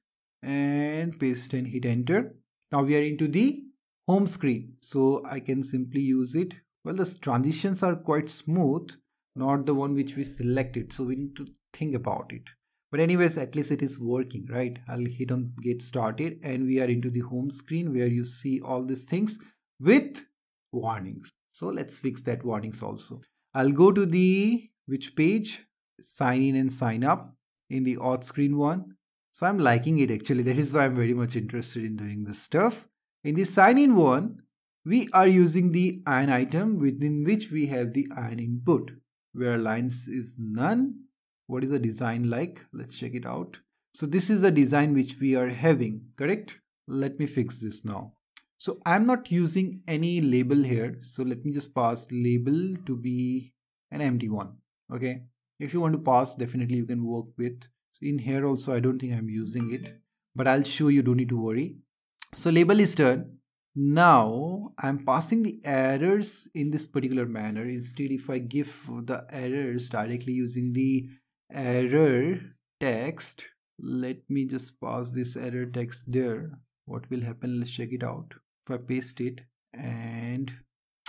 and paste and hit enter. Now we are into the home screen, so I can simply use it. Well, the transitions are quite smooth, not the one which we selected, so we need to think about it. But anyways, at least it is working, right? I'll hit on get started and we are into the home screen where you see all these things with warnings. So let's fix that warnings also. I'll go to the which page, sign in and sign up in the auth screen one. So I'm liking it actually. That is why I'm very much interested in doing this stuff. In the sign in one, we are using the ION item within which we have the ION input, where lines is none. What is the design like? Let's check it out. So this is the design which we are having, correct? Let me fix this now. So I'm not using any label here. So let me just pass label to be an empty one. Okay. If you want to pass, definitely you can work with. So in here also, I don't think I'm using it, but I'll show you, don't need to worry. So label is done. Now I'm passing the errors in this particular manner. Instead, if I give the errors directly using the error text, let me just pass this error text there. What will happen? Let's check it out. If I paste it and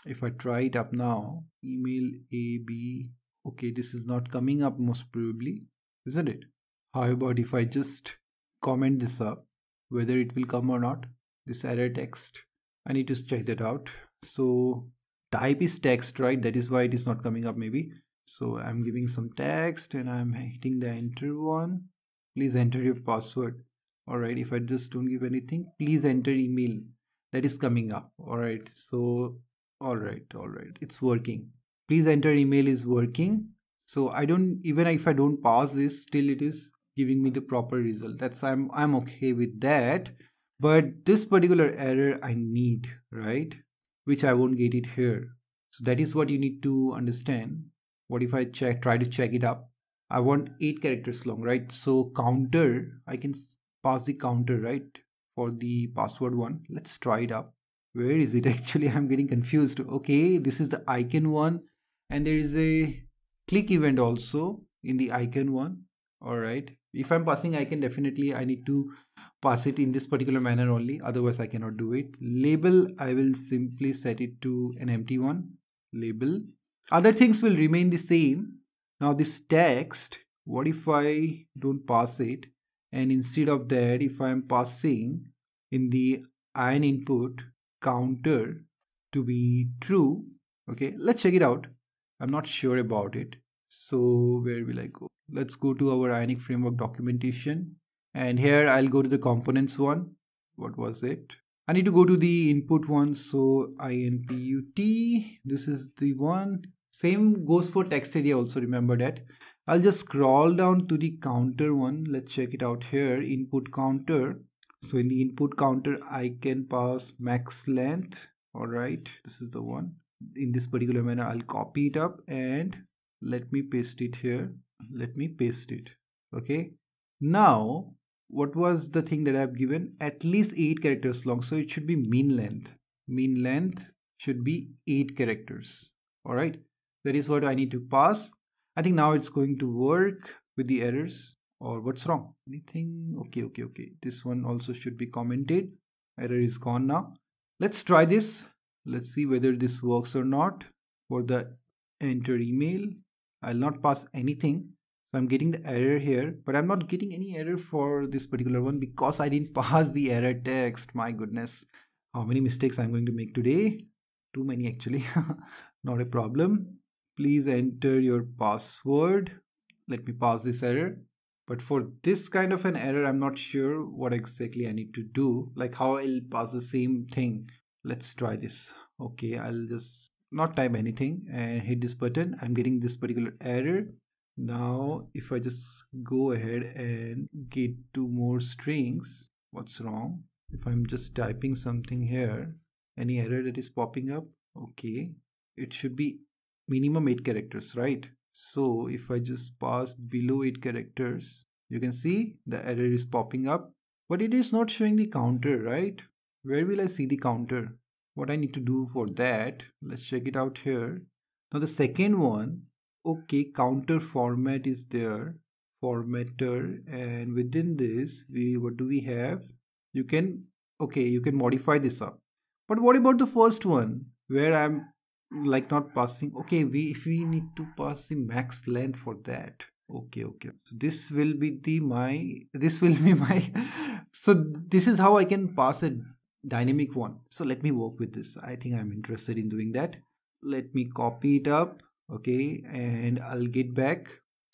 if I try it up now, email AB, okay, this is not coming up most probably, isn't it? How about if I just comment this up, whether it will come or not, this error text. I need to check that out. So type is text, right? That is why it is not coming up maybe. So I'm giving some text and I'm hitting the enter one. Please enter your password. All right, if I just don't give anything, please enter email. That is coming up. All right, so all right, it's working. please enter email is working. So I don't, even if I don't pass this, still it is giving me the proper result. That's I'm okay with that. But this particular error I need, right? Which I won't get it here. So that is what you need to understand. What if I try to check it up? I want 8 characters long, right? So counter, I can pass the counter, right? For the password one. Let's try it up. Where is it actually? I'm getting confused. Okay, this is the icon one, and there is a click event also in the icon one. All right. If I'm passing icon, definitely I need to pass it in this particular manner only. Otherwise, I cannot do it. Label, I will simply set it to an empty one. Label. Other things will remain the same. Now this text, what if I don't pass it? And instead of that, if I'm passing in the ion input counter to be true, okay, let's check it out. I'm not sure about it. So where will I go? Let's go to our IONIC framework documentation. And here I'll go to the components one. What was it? I need to go to the input one. So input, this is the one. Same goes for text area also, remember that. I'll just scroll down to the counter one. Let's check it out here. Input counter. So in the input counter, I can pass max length. All right, this is the one. In this particular manner, I'll copy it up and let me paste it here. Let me paste it. Okay. Now, what was the thing that I've given? At least 8 characters long. So it should be mean length. Mean length should be 8 characters. All right. That is what I need to pass. I think now it's going to work with the errors. Or what's wrong? Anything? Okay. This one also should be commented. Error is gone now. Let's try this. Let's see whether this works or not. For the enter email, I'll not pass anything. So I'm getting the error here, but I'm not getting any error for this particular one because I didn't pass the error text. My goodness. How many mistakes I'm going to make today? Too many actually. Not a problem. Please enter your password. Let me pass this error. But for this kind of an error, I'm not sure what exactly I need to do. Like how I'll pass the same thing. Let's try this. Okay, I'll just not type anything and hit this button. I'm getting this particular error. Now, if I just go ahead and get 2 more strings, what's wrong? If I'm just typing something here, any error that is popping up? Okay, it should be minimum 8 characters, right? So if I just pass below 8 characters, you can see the error is popping up, but it is not showing the counter, right? Where will I see the counter? What I need to do for that, let's check it out here. Now the second one, okay, counter format is there, formatter, and within this, what do we have? You can modify this up. But what about the first one where I'm like not passing? Okay, if we need to pass the max length for that. Okay. So this will be my so this is how I can pass a dynamic one. So let me work with this. I think I'm interested in doing that. Let me copy it up. Okay, and I'll get back.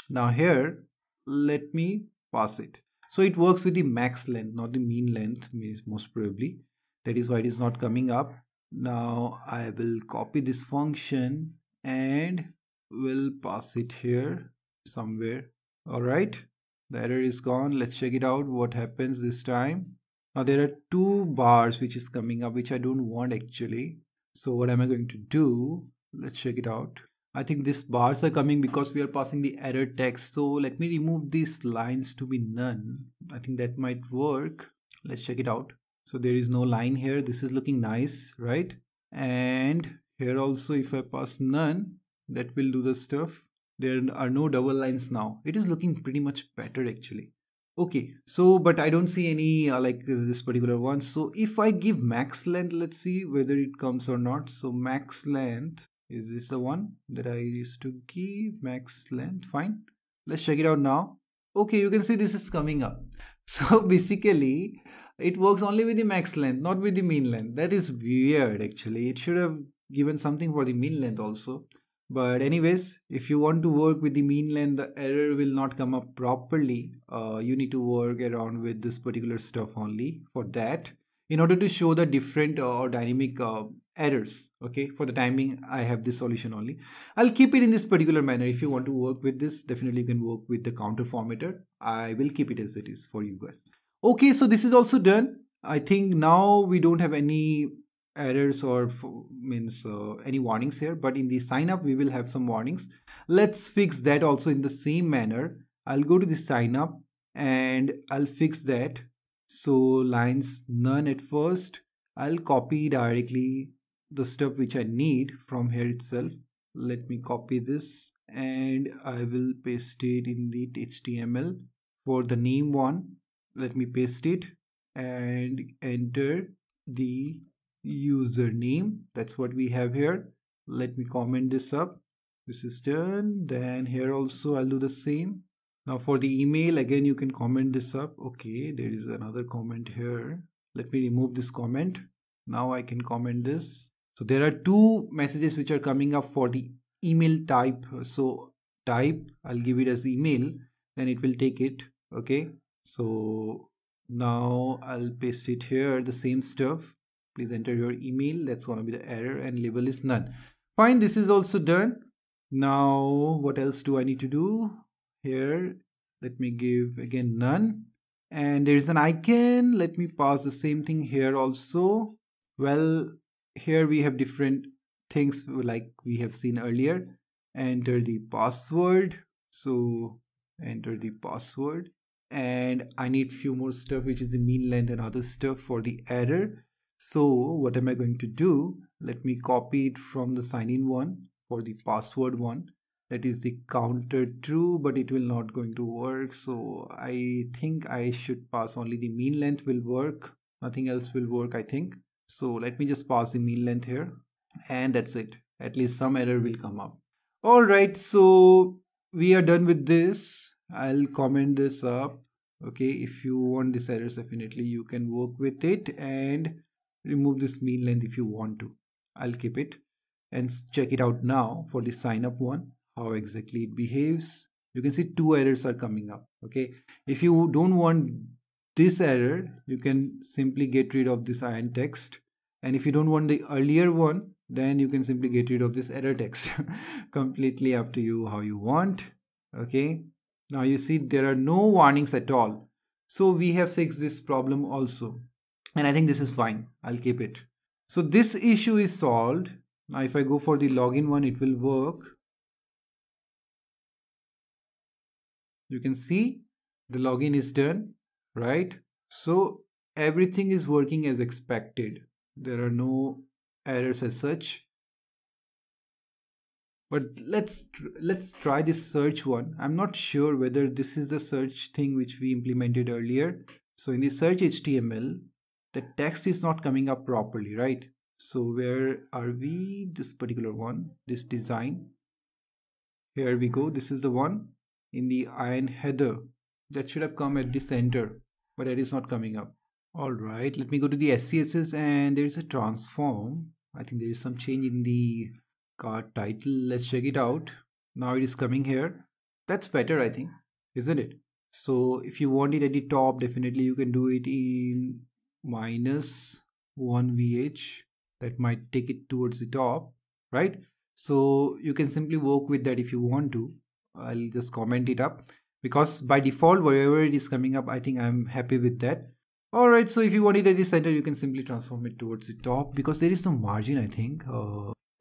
Now here, let me pass it. So it works with the max length, not the mean length, most probably. That is why it is not coming up. Now I will copy this function and will pass it here somewhere. All right, the error is gone. Let's check it out. What happens this time? Now there are 2 bars which is coming up, which I don't want actually. So what am I going to do? Let's check it out. I think these bars are coming because we are passing the error text. So let me remove these lines to be none. I think that might work. Let's check it out. So there is no line here. This is looking nice, right? And here also, if I pass none, that will do the stuff. There are no double lines now. It is looking pretty much better actually. Okay, so but I don't see any like this particular one. So if I give max length, let's see whether it comes or not. So max length, is this the one that I used to give? Max length, fine. Let's check it out now. Okay, you can see this is coming up. So basically, it works only with the max length, not with the mean length. That is weird actually. It should have given something for the mean length also. But anyways, if you want to work with the mean length, the error will not come up properly. You need to work around with this particular stuff only for that. In order to show the different or dynamic errors. Okay, for the time being, I have this solution only. I'll keep it in this particular manner. If you want to work with this, definitely you can work with the counter formatter. I will keep it as it is for you guys. Okay, so this is also done. I think now we don't have any errors or any warnings here, but in the sign up we will have some warnings. Let's fix that also in the same manner. I'll go to the sign up and I'll fix that. So lines none at first. I'll copy directly the stuff which I need from here itself. Let me copy this and I will paste it in the HTML. For the name one, let me paste it and enter the username. That's what we have here. Let me comment this up. This is done. Then here also I'll do the same. Now for the email, again you can comment this up. Okay, there is another comment here. Let me remove this comment. Now I can comment this. So there are two messages which are coming up for the email type. So type, I'll give it as email, then it will take it. Okay, so now I'll paste it here, the same stuff. Please enter your email. That's going to be the error, and label is none. Fine, this is also done. Now what else do I need to do? Here, let me give again none. And there is an icon. Let me pass the same thing here also. Well, here we have different things like we have seen earlier. Enter the password. So enter the password. And I need few more stuff, which is the mean length and other stuff for the error. So what am I going to do? Let me copy it from the sign in one for the password one. That is the counter true, but it will not going to work. So I think I should pass only the mean length will work. Nothing else will work, I think. So let me just pass the mean length here. And that's it. At least some error will come up. All right, so we are done with this. I'll comment this up. Okay, if you want this errors, definitely you can work with it and remove this mean length if you want to. I'll keep it and check it out now for the sign up one, how exactly it behaves. You can see two errors are coming up. Okay, if you don't want this error, you can simply get rid of this iron text, and if you don't want the earlier one, then you can simply get rid of this error text. Completely up to you how you want. Okay, now you see there are no warnings at all. So we have fixed this problem also, and I think this is fine. I'll keep it. So this issue is solved. Now if I go for the login one, it will work. You can see the login is done, right? So everything is working as expected. There are no errors as such. But let's try this search one. I'm not sure whether this is the search thing which we implemented earlier. So in the search HTML, the text is not coming up properly, right? So where are we? This particular one, this design. Here we go. This is the one in the iron header that should have come at the center, but it is not coming up. All right, let me go to the SCSS, and there is a transform. I think there is some change in the card title. Let's check it out. Now it is coming here. That's better, I think, isn't it? So if you want it at the top, definitely you can do it in -1VH. That might take it towards the top, right? So you can simply work with that if you want to. I'll just comment it up, because by default, wherever it is coming up, I think I'm happy with that. All right, so if you want it at the center, you can simply transform it towards the top, because there is no margin, I think.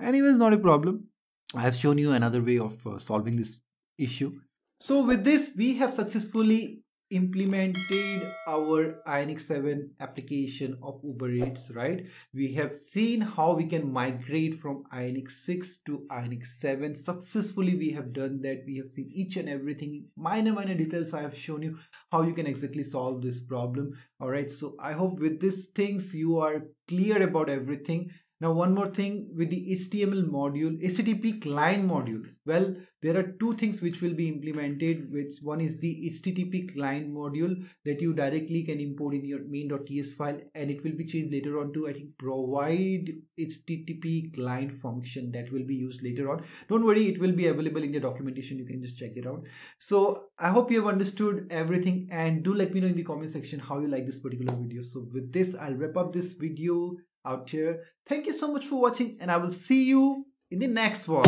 Anyways, not a problem. I have shown you another way of solving this issue. So with this, we have successfully implemented our IONIC 7 application of Uber Eats, right? We have seen how we can migrate from IONIC 6 to IONIC 7. Successfully, we have done that. We have seen each and everything, minor details. I have shown you how you can exactly solve this problem. All right, so I hope with these things, you are clear about everything. Now, one more thing with the HTML module, HTTP client module. Well, there are two things which will be implemented, which one is the HTTP client module that you directly can import in your main.ts file, and it will be changed later on to, I think, provide HTTP client function that will be used later on. Don't worry, it will be available in the documentation. You can just check it out. So I hope you have understood everything, and do let me know in the comment section how you like this particular video. So with this, I'll wrap up this video. out here. Thank you so much for watching, and I will see you in the next one.